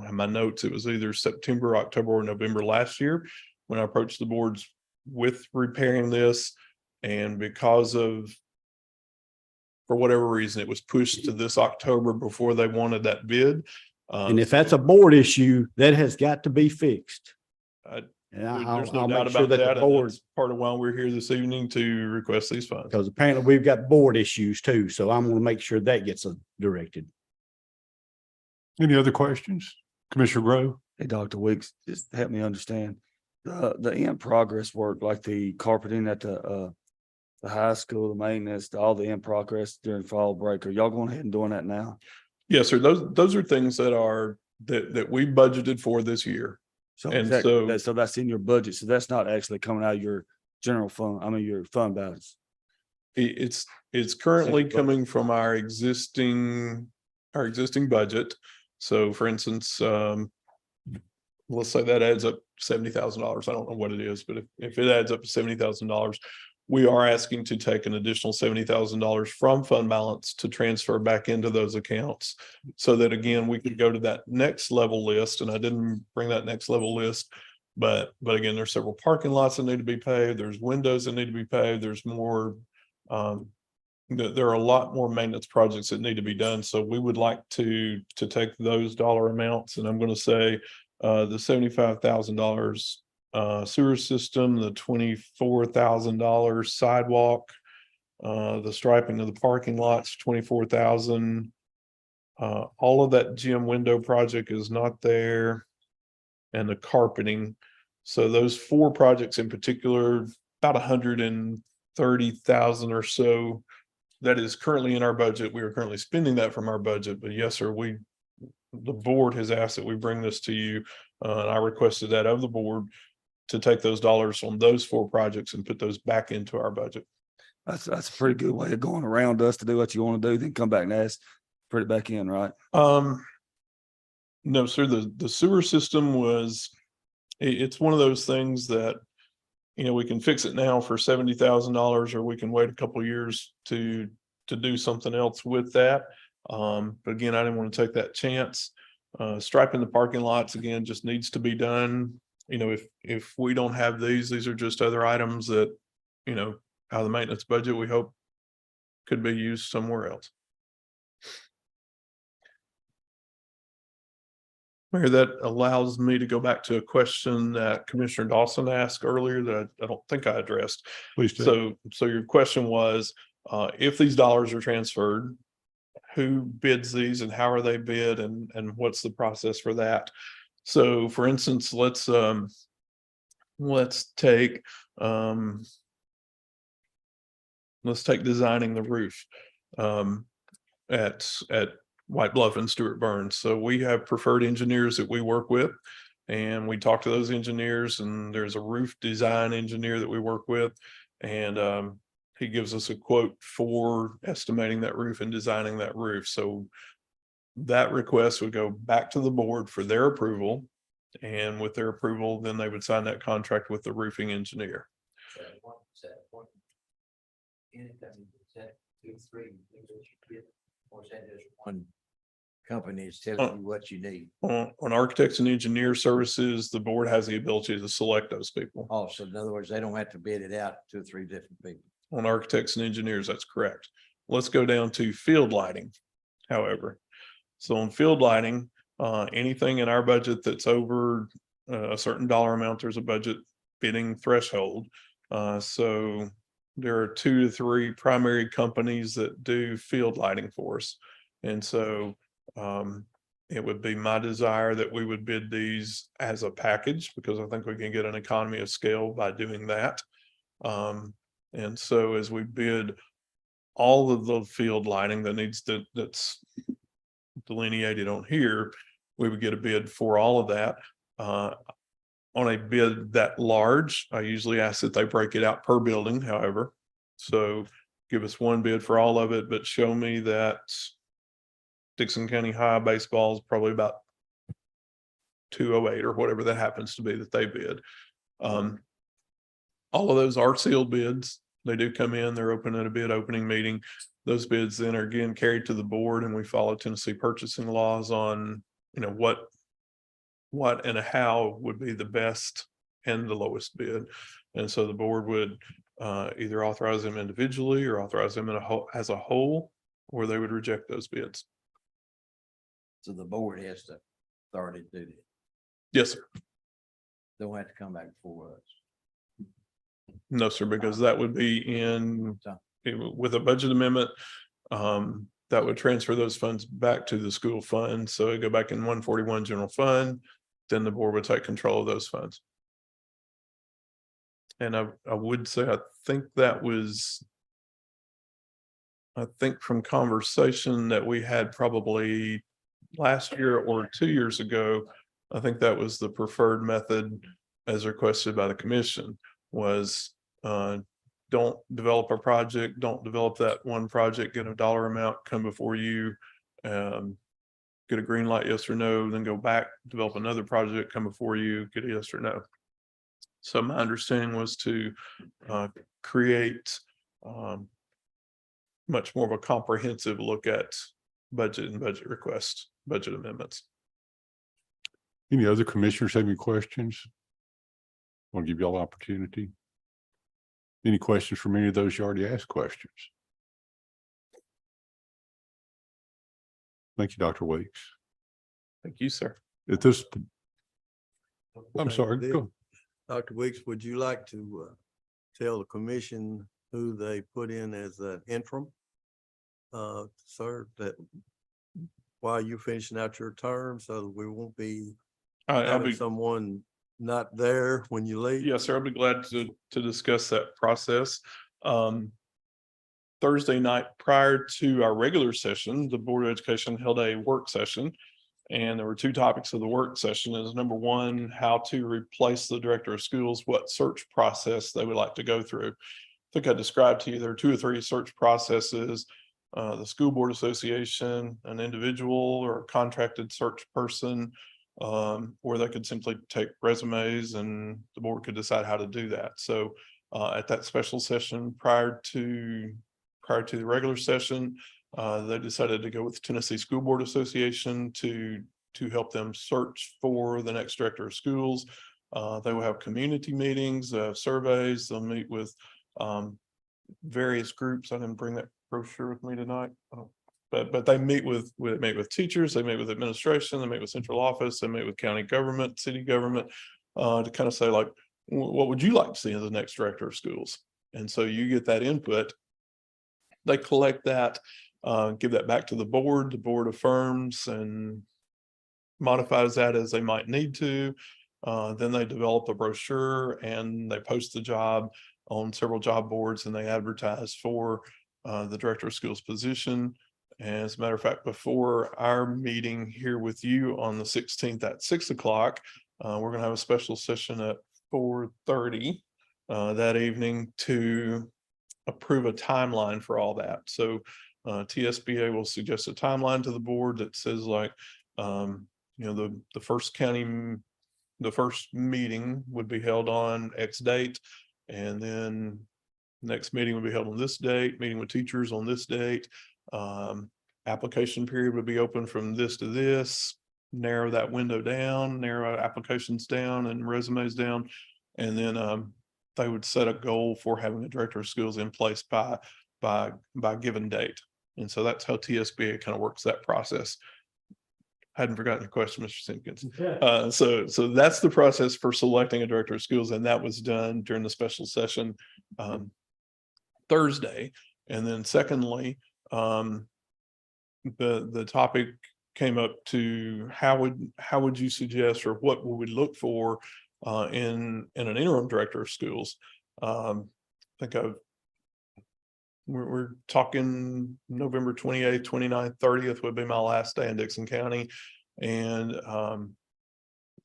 I have my notes, it was either September, October, or November last year when I approached the boards with repairing this. And because of, for whatever reason, it was pushed to this October before they wanted that bid. And if that's a board issue, that has got to be fixed. And There's no I'll doubt make sure about that that. the And board, that's part of why we're here this evening to request these funds. because apparently we've got board issues too. So I'm going to make sure that gets directed. Any other questions? Commissioner Grove? Hey, Dr. Weeks, just help me understand the in progress work, like the carpeting at the high school, the maintenance, all the in progress during fall break. Are y'all going ahead and doing that now? Yes, sir. Those are things that we budgeted for this year. So And so that's in your budget. So that's not actually coming out of your general fund. I mean, your fund balance. It's currently Budget. coming from our existing budget. So for instance, let's say that adds up $70,000. I don't know what it is, but if it adds up to $70,000, we are asking to take an additional $70,000 from fund balance to transfer back into those accounts. So that again, we can go to that next level list. And I didn't bring that next level list, but again, there's several parking lots that need to be paved. There's windows that need to be paved. There's more, there are a lot more maintenance projects that need to be done. So we would like to take those dollar amounts, and I'm going to say the $75,000 sewer system, the $24,000 sidewalk, the striping of the parking lots, $24,000. All of that gym window project is not there, and the carpeting. So those four projects in particular, about 130,000 or so. That is currently in our budget. We are currently spending that from our budget, but yes, sir, the board has asked that we bring this to you. And I requested that of the board to take those dollars on those four projects and put those back into our budget. That's a pretty good way of going around us to do what you want to do, then come back and ask, put it back in, right? No, sir, the sewer system it's one of those things that, you know, we can fix it now for $70,000, or we can wait a couple of years to do something else with that. But again, I didn't want to take that chance. Striping the parking lots again just needs to be done. You know, if we don't have these are just other items that, you know, out of the maintenance budget, we hope could be used somewhere else. Mayor, that allows me to go back to a question that Commissioner Dawson asked earlier that I don't think I addressed. Please do. So your question was, if these dollars are transferred, who bids these and how are they bid and what's the process for that. So for instance, let's take designing the roof at White Bluff and Stuart Burns. So we have preferred engineers that we work with, and we talk to those engineers, and there's a roof design engineer that we work with, and he gives us a quote for estimating that roof and designing that roof. So that request would go back to the board for their approval, and with their approval, then they would sign that contract with the roofing engineer. Or is that just one company is telling you what you need? On architects and engineer services, the board has the ability to select those people. Oh, so in other words, they don't have to bid it out to 2 or 3 different people. On architects and engineers, that's correct. Let's go down to field lighting, however. So on field lighting, anything in our budget that's over a certain dollar amount, there's a budget bidding threshold. So there are 2 to 3 primary companies that do field lighting for us. And so it would be my desire that we would bid these as a package, because I think we can get an economy of scale by doing that. And so as we bid all of the field lighting that that's delineated on here, we would get a bid for all of that. On a bid that large, I usually ask that they break it out per building, however. So give us one bid for all of it, but show me that Dickson County High baseball is probably about 208 or whatever that happens to be that they bid. All of those are sealed bids. They do come in, they're open at a bid opening meeting. Those bids then are again carried to the board, and we follow Tennessee purchasing laws on, what and how would be the best and the lowest bid. And so the board would either authorize them individually or authorize them as a whole, or they would reject those bids. So the board has the authority to do that. Yes, sir. Don't have to come back before us. No, sir, because that would be with a budget amendment, that would transfer those funds back to the school fund. So it go back in 141 general fund, then the board would take control of those funds. And I would say, I think from conversation that we had probably last year or 2 years ago, I think that was the preferred method as requested by the commission, was don't develop a project, don't develop that one project, get a dollar amount, come before you, get a green light, yes or no, then go back, develop another project, come before you, get a yes or no. So my understanding was to create much more of a comprehensive look at budget and budget requests, budget amendments. Any other commissioners have any questions? Want to give y'all opportunity. Any questions from any of those you already asked questions? Thank you, Dr. Weeks. Thank you, sir. At this, I'm Thank sorry, you, go. Dick. Dr. Weeks, would you like to tell the commission who they put in as an interim? Sir, that while you're finishing out your term, so that we won't be I'll having be, someone not there when you leave? yes, sir. I'll be glad to discuss that process. Thursday night prior to our regular session, the Board of Education held a work session. And there were 2 topics of the work session. Is number 1, how to replace the director of schools, what search process they would like to go through. I think I described to you, there are 2 or 3 search processes. The school board association, an individual or a contracted search person, or they could simply take resumes and the board could decide how to do that. So at that special session prior to the regular session, they decided to go with Tennessee School Board Association to help them search for the next director of schools. They will have community meetings, surveys. They'll meet with various groups. I didn't bring that brochure with me tonight, but they meet with teachers. They meet with administration. They meet with central office. They meet with county government, city government, to kind of say, like, what would you like to see as the next director of schools? And so you get that input. They collect that give that back to the board affirms and modifies that as they might need to. Then they develop a brochure and they post the job on several job boards and they advertise for the director of schools position. And as a matter of fact, before our meeting here with you on the 16th at 6 o'clock, we're gonna have a special session at 4:30 that evening to approve a timeline for all that. So TSBA will suggest a timeline to the board that says like, the first meeting would be held on X date. And then next meeting would be held on this date, meeting with teachers on this date. Application period would be open from this to this, narrow that window down, narrow applications down and resumes down. And then they would set a goal for having a director of schools in place by given date. And so that's how TSBA kind of works that process. Hadn't forgotten your question, Mr. Simpkins. So that's the process for selecting a director of schools, and that was done during the special session Thursday. And then secondly, the topic came up to how would you suggest, or what would we look for in an interim director of schools? We're talking November 28th, 29th, 30th would be my last day in Dickson County. And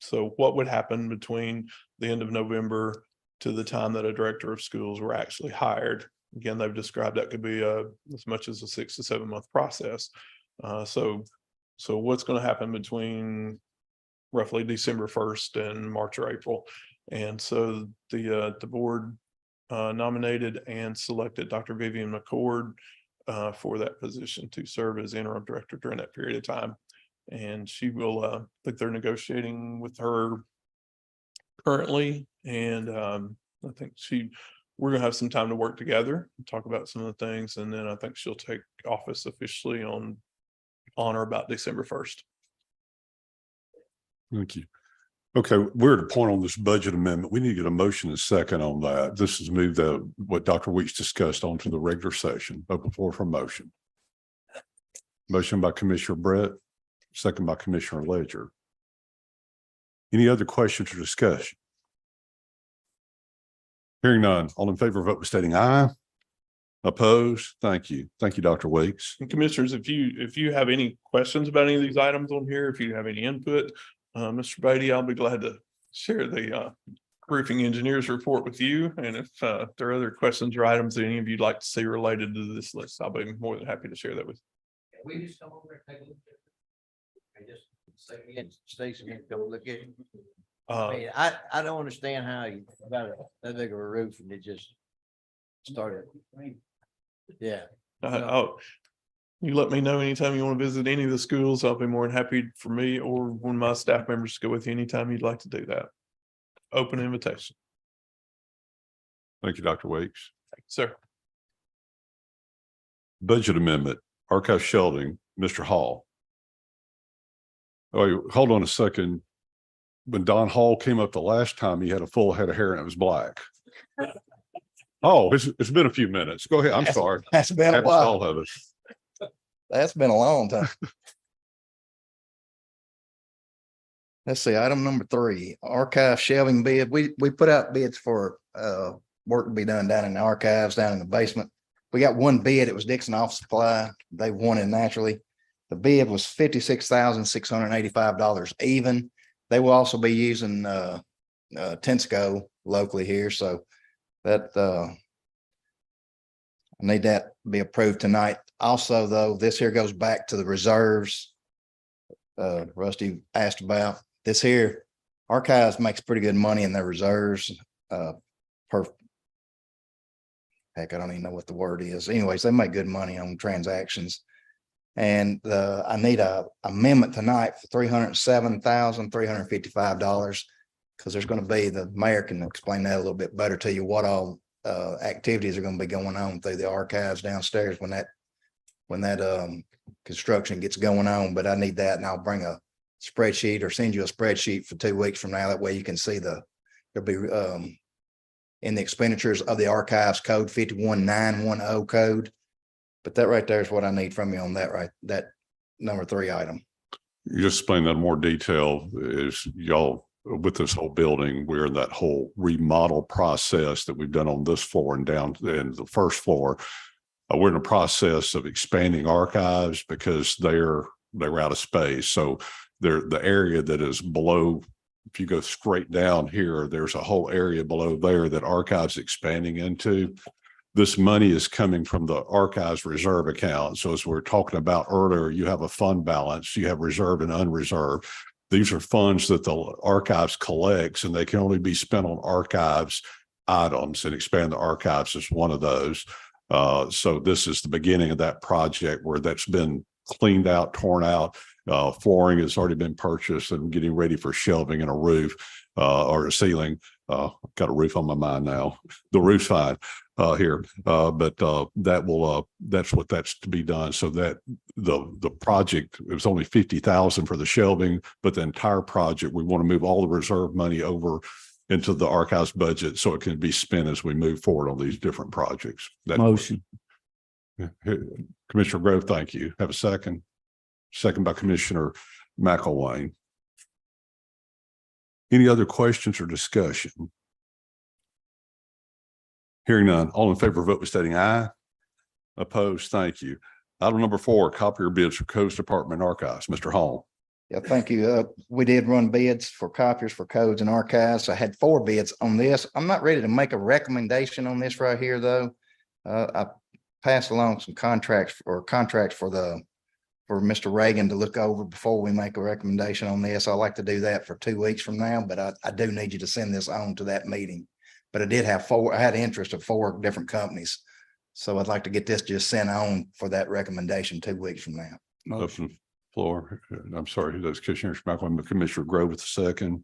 so what would happen between the end of November to the time that a director of schools were actually hired? Again, they've described that could be as much as a 6 to 7 month process. So what's going to happen between roughly December 1st and March or April? And so the board nominated and selected Dr. Vivian McCord for that position to serve as interim director during that period of time. And she will, I think they're negotiating with her currently. And I think we're gonna have some time to work together and talk about some of the things. And then I think she'll take office officially on or about December 1st. Thank you. Okay, we're at a point on this budget amendment. We need to get a motion and second on that. This is moved what Dr. Weeks discussed onto the regular session. Open floor for motion. Motion by Commissioner Brett, second by Commissioner Ledger. Any other questions or discussion? Hearing none, all in favor, vote by stating aye. Opposed? Thank you. Thank you, Dr. Weeks. And commissioners, if you have any questions about any of these items on here, if you have any input, Mr. Beatty, I'll be glad to share the roofing engineer's report with you. And if there are other questions or items that any of you'd like to see related to this list, I'll be more than happy to share that with you. We just come over and take a look at it. I just say again, Stacy can go look at it. I mean, I don't understand how you got that big of a roof and it just started. Yeah. You let me know anytime you want to visit any of the schools. I'll be more than happy for me or one of my staff members to go with you anytime you'd like to do that. Open invitation. Thank you, Dr. Weeks. Thank you, sir. Budget amendment, archive shelving, Mr. Hall. Oh, hold on a second. When Don Hall came up the last time, he had a full head of hair and it was black. Oh, it's been a few minutes. Go ahead. I'm sorry. That's been a Happens to while. all of us. That's been a long time. Let's see, item number 3, archive shelving bid. We put out bids for work to be done down in the archives, down in the basement. We got one bid. It was Dickson Office Supply. They won it naturally. The bid was $56,685 even. They will also be using Tensco locally here. So that I need that to be approved tonight. Also, though, this here goes back to the reserves. Rusty asked about this here. Archives makes pretty good money in their reserves. Heck, I don't even know what the word is. Anyways, they make good money on transactions. And I need a amendment tonight for $307,355 because there's going to be, the mayor can explain that a little bit better to you, what all activities are going to be going on through the archives downstairs when that construction gets going on. But I need that, and I'll bring a spreadsheet or send you a spreadsheet for 2 weeks from now. That way you can see there'll be in the expenditures of the archives code 51910 code. But that right there is what I need from you on that number 3 item. You just explain that in more detail is y'all with this whole building, we're in that whole remodel process that we've done on this floor and down in the first floor. We're in the process of expanding archives because they were out of space. So the area that is below, if you go straight down here, there's a whole area below there that archives expanding into. This money is coming from the archives reserve account. So as we were talking about earlier, you have a fund balance, you have reserve and unreserved. These are funds that the archives collects, and they can only be spent on archives items, and expand the archives is one of those. So this is the beginning of that project where that's been cleaned out, torn out. Flooring has already been purchased and getting ready for shelving and a roof or a ceiling. Got a roof on my mind now. The roof's fine here, but that's that's to be done. So that the project, it was only 50,000 for the shelving, but the entire project, we want to move all the reserve money over into the archives budget so it can be spent as we move forward on these different projects. Motion. Commissioner Grove, thank you. Have a second. Second by Commissioner McElwain. Any other questions or discussion? Hearing none, all in favor, vote by stating aye. Opposed, thank you. Item number 4, copier bids for Codes Department Archives. Mr. Hall. Yeah, thank you. We did run bids for copiers for codes and archives. I had 4 bids on this. I'm not ready to make a recommendation on this right here, though. I passed along some contracts for Mr. Reagan to look over before we make a recommendation on this. I'd like to do that for 2 weeks from now, but I do need you to send this on to that meeting. But I did have 4, I had interest of 4 different companies. So I'd like to get this just sent on for that recommendation 2 weeks from now. Motion floor. I'm sorry, that's Commissioner McElwain, but Commissioner Grove with the second.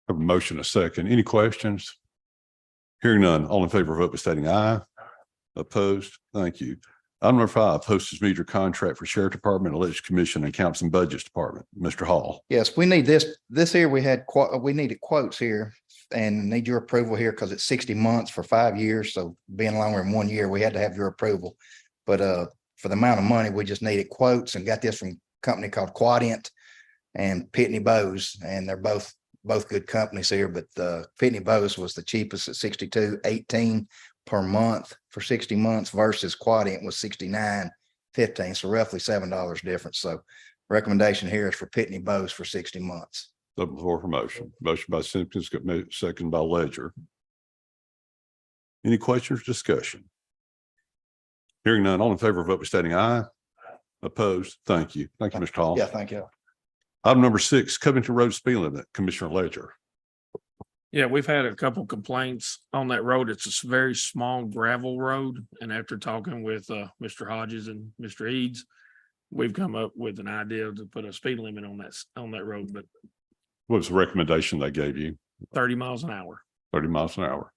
Have a motion, a second. Any questions? Hearing none, all in favor, vote by stating aye. Opposed? Thank you. Item number 5, postage meter contract for Sheriff Department, Election Commission, and Accounts and Budgets Department. Mr. Hall. Yes, we need this here. We needed quotes here and need your approval here because it's 60 months for 5 years. So being longer than 1 year, we had to have your approval. But for the amount of money, we just needed quotes and got this from a company called Quadient and Pitney Bowes, and they're both good companies here. But Pitney Bowes was the cheapest at $62.18 per month for 60 months versus Quadient was $69.15, so roughly $7 difference. So recommendation here is for Pitney Bowes for 60 months. Open floor for motion. Motion by Simpkins, second by Ledger. Any questions or discussion? Hearing none, all in favor, vote by stating aye. Opposed? Thank you. Thank you, Mr. Hall. Yeah, thank you. Item number 6, Covington Road speed limit, Commissioner Ledger. Yeah, we've had a couple complaints on that road. It's a very small gravel road. And after talking with Mr. Hodges and Mr. Eads, we've come up with an idea to put a speed limit on that road, but What was the recommendation they gave you? 30 miles an hour. 30 miles an hour.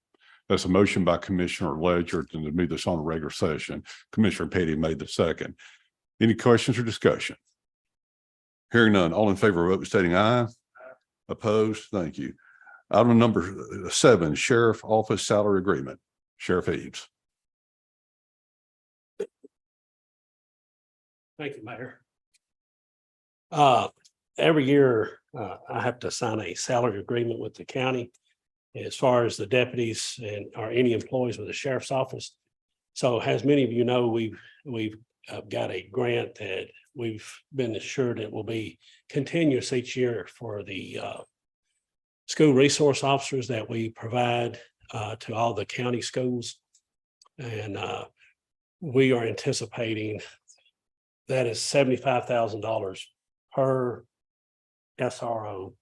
That's a motion by Commissioner Ledger to move this on a regular session. Commissioner Petty made the second. Any questions or discussion? Hearing none, all in favor, vote by stating aye. Opposed? Thank you. Item number 7, Sheriff Office Salary Agreement. Sheriff Eads. Thank you, Mayor. Every year, I have to sign a salary agreement with the county as far as the deputies and or any employees with the sheriff's office. So as many of you know, we've got a grant that we've been assured it will be continuous each year for the school resource officers that we provide to all the county schools. And we are anticipating that is $75,000 per SRO,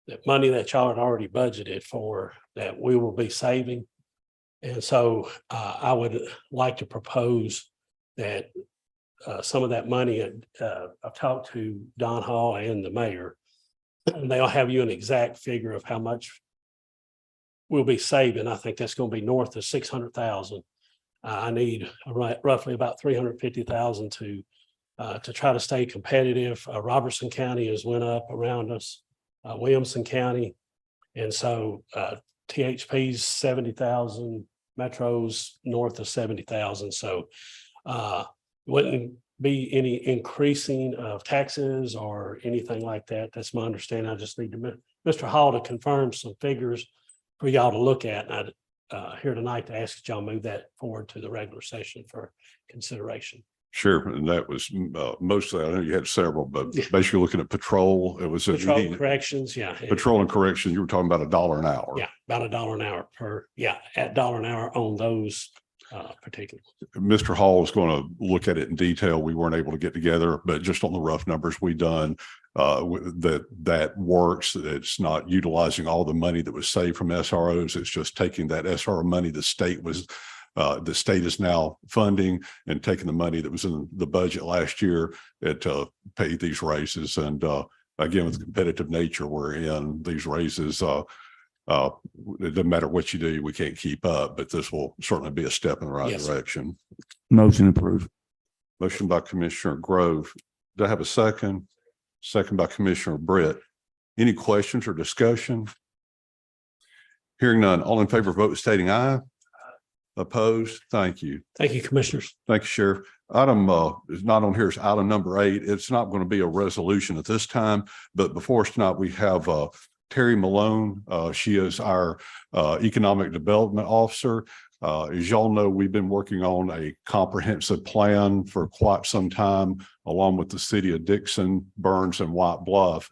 that money that y'all had already budgeted for that we will be saving. And so I would like to propose that some of that money, I've talked to Don Hall and the mayor, and they'll have you an exact figure of how much we'll be saving. I think that's going to be north of 600,000. I need roughly about 350,000 to try to stay competitive. Robertson County has went up around us Williamson County. And so THP's 70,000, Metro's north of 70,000. So wouldn't be any increasing of taxes or anything like that. That's my understanding. I just need to Mr. Hall to confirm some figures for y'all to look at. And I'd here tonight to ask that y'all move that forward to the regular session for consideration. Sure, and that was mostly, I know you had several, but basically looking at patrol, it was. Patrol corrections, yeah. Patrol and correction, you were talking about $1 an hour. Yeah, about $1 an hour per, at $1 an hour on those particular. Mr. Hall is going to look at it in detail. We weren't able to get together, but just on the rough numbers we done, that works. It's not utilizing all the money that was saved from SROs. It's just taking that SRO money the state is now funding and taking the money that was in the budget last year to pay these raises. And again, with the competitive nature we're in, these raises, it doesn't matter what you do, we can't keep up, but this will certainly be a step in the right direction. Motion approved. Motion by Commissioner Grove. Do I have a second? Second by Commissioner Britt. Any questions or discussion? Hearing none, all in favor, vote stating aye. Opposed? Thank you. Thank you, Commissioners. Thank you, Sheriff. Item is not on here. It's item number 8. It's not going to be a resolution at this time, but before us tonight, we have Terry Malone. She is our Economic Development Officer. As y'all know, we've been working on a comprehensive plan for quite some time, along with the city of Dickson, Burns, and White Bluff.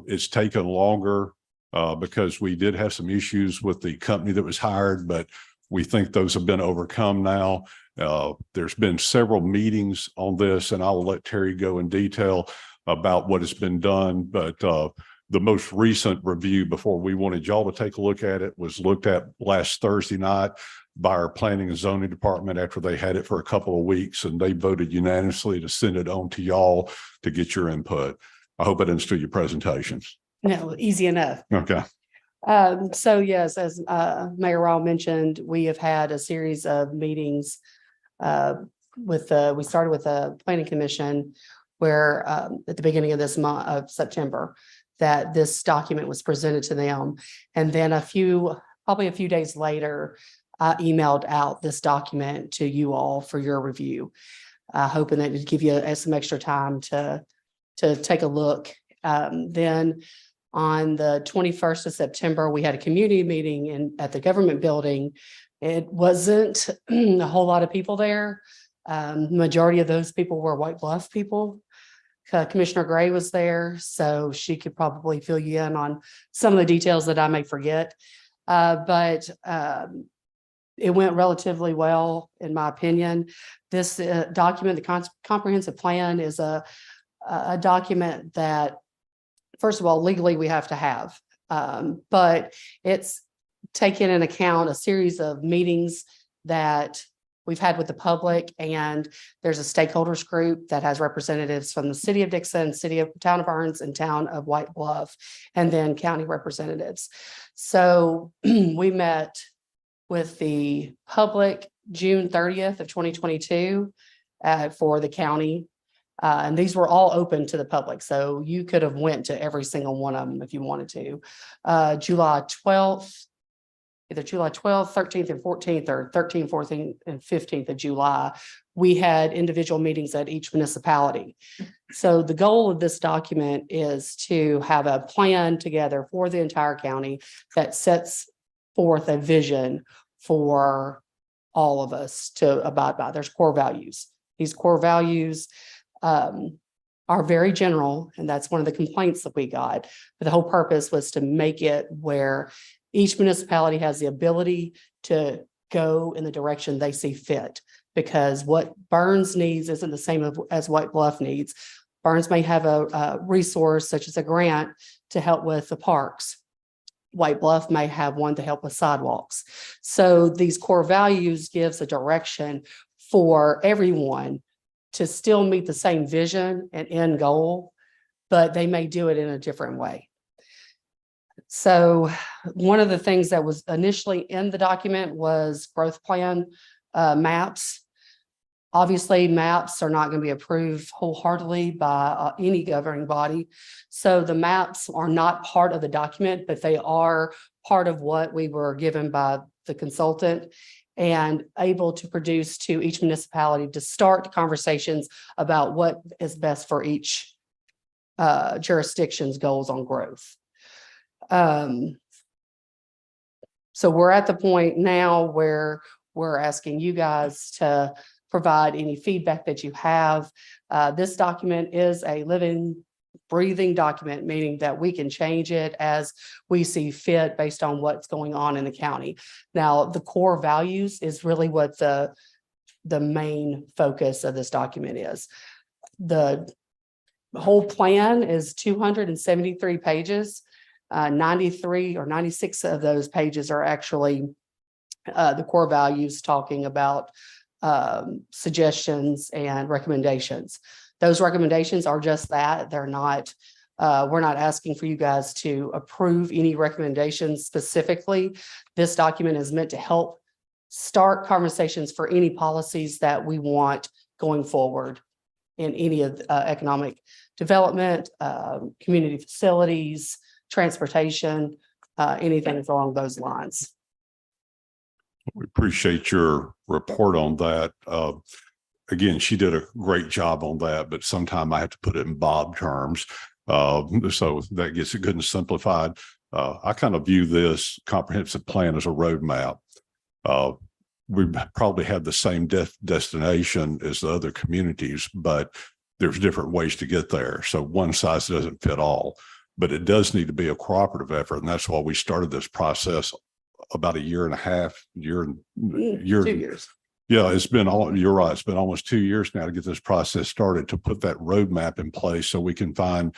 It's taken longer because we did have some issues with the company that was hired, but we think those have been overcome now. There's been several meetings on this, and I will let Terry go in detail about what has been done. But the most recent review before we wanted y'all to take a look at it was looked at last Thursday night by our planning and zoning department after they had it for a couple of weeks, and they voted unanimously to send it on to y'all to get your input. I hope I didn't steal your presentations. No, easy enough. Okay. So yes, as Mayor Rawl mentioned, we have had a series of meetings we started with the Planning Commission where at the beginning of this month of September, that this document was presented to them. And then probably a few days later, I emailed out this document to you all for your review, hoping that it'd give you some extra time to take a look. Then on the 21st of September, we had a community meeting at the government building. It wasn't a whole lot of people there. Majority of those people were White Bluff people. Commissioner Gray was there, so she could probably fill you in on some of the details that I may forget. But it went relatively well, in my opinion. This document, the comprehensive plan, is a document that, first of all, legally we have to have, but it's taken into account a series of meetings that we've had with the public, and there's a stakeholders group that has representatives from the city of Dickson, town of Burns, and town of White Bluff, and then county representatives. So we met with the public June 30th of 2022 for the county. And these were all open to the public. So you could have went to every single one of them if you wanted to. July 12th, either July 12th, 13th, and 14th, or 13th, 14th, and 15th of July, we had individual meetings at each municipality. So the goal of this document is to have a plan together for the entire county that sets forth a vision for all of us to abide by. There's core values. These core values are very general, and that's one of the complaints that we got. But the whole purpose was to make it where each municipality has the ability to go in the direction they see fit, because what Burns needs isn't the same as White Bluff needs. Burns may have a resource such as a grant to help with the parks. White Bluff may have one to help with sidewalks. So these core values gives a direction for everyone to still meet the same vision and end goal, but they may do it in a different way. So one of the things that was initially in the document was growth plan maps. Obviously, maps are not going to be approved wholeheartedly by any governing body. So the maps are not part of the document, but they are part of what we were given by the consultant and able to produce to each municipality to start conversations about what is best for each jurisdiction's goals on growth. So we're at the point now where we're asking you guys to provide any feedback that you have. This document is a living, breathing document, meaning that we can change it as we see fit based on what's going on in the county. Now, the core values is really what the main focus of this document is. The whole plan is 273 pages. 93 or 96 of those pages are actually the core values talking about suggestions and recommendations. Those recommendations are just that. They're not, we're not asking for you guys to approve any recommendations specifically. This document is meant to help start conversations for any policies that we want going forward in any of economic development, community facilities, transportation, anything along those lines. We appreciate your report on that. Again, she did a great job on that, but sometime I have to put it in Bob terms. So that gets it good and simplified. I kind of view this comprehensive plan as a roadmap. We probably have the same destination as the other communities, but there's different ways to get there. So one size doesn't fit all, but it does need to be a cooperative effort. And that's why we started this process about a year and a half, 2 years. Yeah, it's been you're right. It's been almost 2 years now to get this process started, to put that roadmap in place so we can find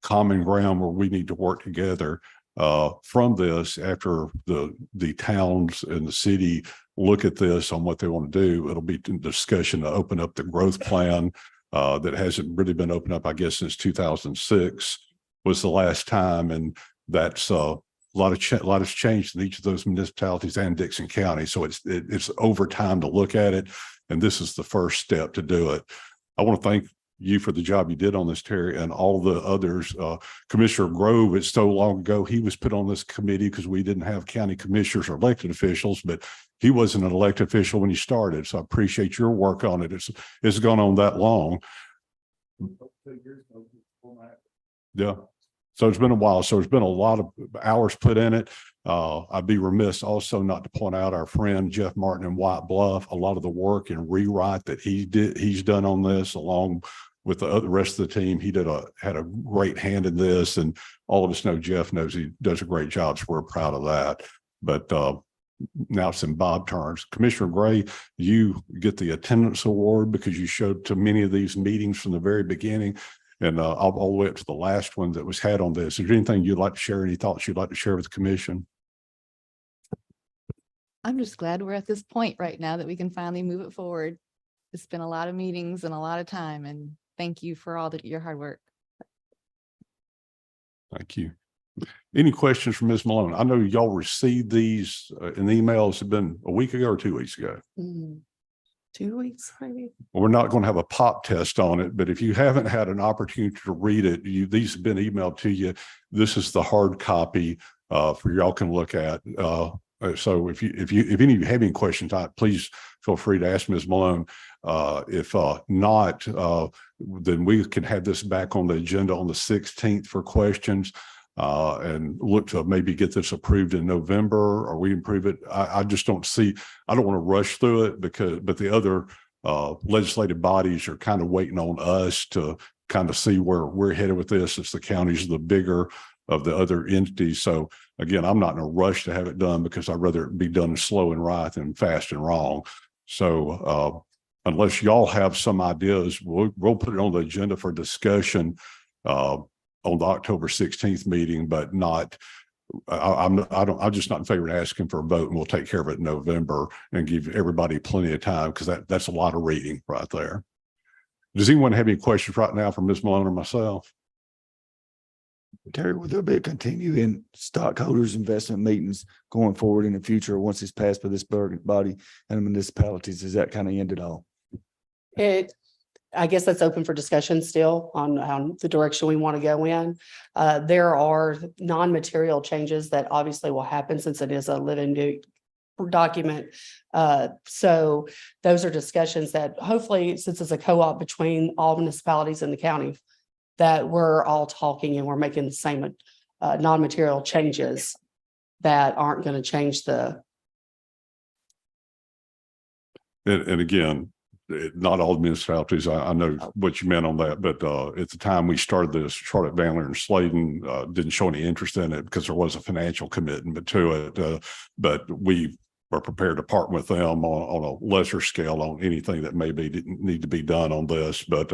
common ground where we need to work together. From this, after the towns and the city look at this on what they want to do, it'll be a discussion to open up the growth plan that hasn't really been opened up, I guess, since 2006 was the last time. And that's a lot has changed in each of those municipalities and Dickson County. So it's over time to look at it. And this is the first step to do it. I want to thank you for the job you did on this, Terry, and all the others. Commissioner Grove, it's so long ago, he was put on this committee because we didn't have county commissioners or elected officials, but he wasn't an elected official when he started. So I appreciate your work on it. It's gone on that long. Yeah. So it's been a while. So there's been a lot of hours put in it. I'd be remiss also not to point out our friend Jeff Martin in White Bluff, a lot of the work and rewrite that he's done on this, along with the rest of the team. He had a great hand in this, and all of us know Jeff knows he does a great job. So we're proud of that. But now it's in Bob turns. Commissioner Gray, you get the attendance award because you showed to many of these meetings from the very beginning. And all the way up to the last one that was had on this. Is there anything you'd like to share? Any thoughts you'd like to share with the commission? I'm just glad we're at this point right now that we can finally move it forward. It's been a lot of meetings and a lot of time, and thank you for all your hard work. Thank you. Any questions from Ms. Malone? I know y'all received these in the emails. Have been a week ago or 2 weeks ago. 2 weeks, maybe. We're not going to have a pop test on it, but if you haven't had an opportunity to read it, these have been emailed to you. This is the hard copy for y'all can look at. So if any of you have any questions, please feel free to ask Ms. Malone. If not, then we can have this back on the agenda on the 16th for questions. And look to maybe get this approved in November, or we improve it. I just don't want to rush through it but the other legislative bodies are kind of waiting on us to kind of see where we're headed with this, since the counties are the bigger of the other entities. So again, I'm not in a rush to have it done because I'd rather it be done slow and right than fast and wrong. So unless y'all have some ideas, we'll put it on the agenda for discussion on the October 16th meeting, but I'm just not in favor of asking for a vote, and we'll take care of it in November and give everybody plenty of time, because that's a lot of reading right there. Does anyone have any questions right now for Ms. Malone or myself? Terry, will there be a continuing stockholders investment meetings going forward in the future once it's passed by this body and the municipalities? Is that kind of ended all? I guess that's open for discussion still on the direction we want to go in. There are non-material changes that obviously will happen since it is a living document. So those are discussions that hopefully, since it's a co-op between all municipalities in the county, that we're all talking and we're making the same non-material changes that aren't going to change the. And again, not all municipalities, I know what you meant on that, but at the time we started this, Charlotte, Bandler and Sladen didn't show any interest in it because there was a financial commitment to it. But we are prepared to partner with them on a lesser scale on anything that maybe need to be done on this. But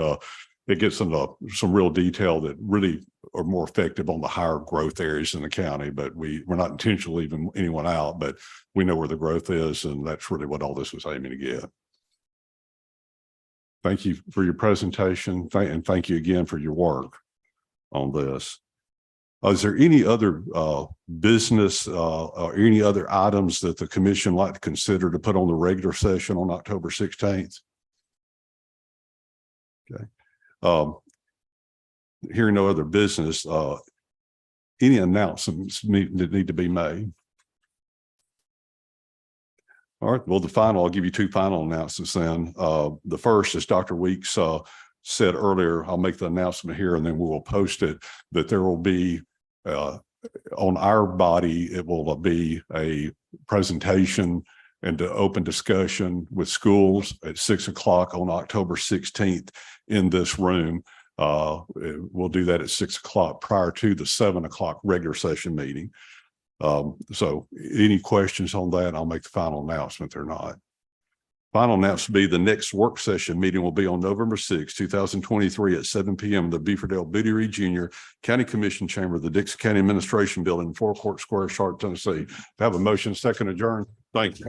it gets into some real detail that really are more effective on the higher growth areas in the county. But we're not intentionally leaving anyone out, but we know where the growth is, and that's really what all this was aiming to get. Thank you for your presentation, and thank you again for your work on this. Is there any other business or any other items that the commission like to consider to put on the regular session on October 16th? Okay. Hearing no other business, any announcements that need to be made? All right, well, I'll give you two final announcements then. The first is Dr. Weeks said earlier, I'll make the announcement here and then we will post it, that there will be on our body, it will be a presentation and an open discussion with schools at 6 o'clock on October 16th in this room. We'll do that at 6 o'clock prior to the 7 o'clock regular session meeting. So any questions on that? I'll make the final announcement or not. Final announcement will be the next work session meeting will be on November 6, 2023 at 7 p.m. in the Beefordale Biddy Reed Jr. County Commission Chamber, the Dickson County Administration Building, Forecourt Square, Charlotte, Tennessee. To have a motion, second adjourn. Thank you.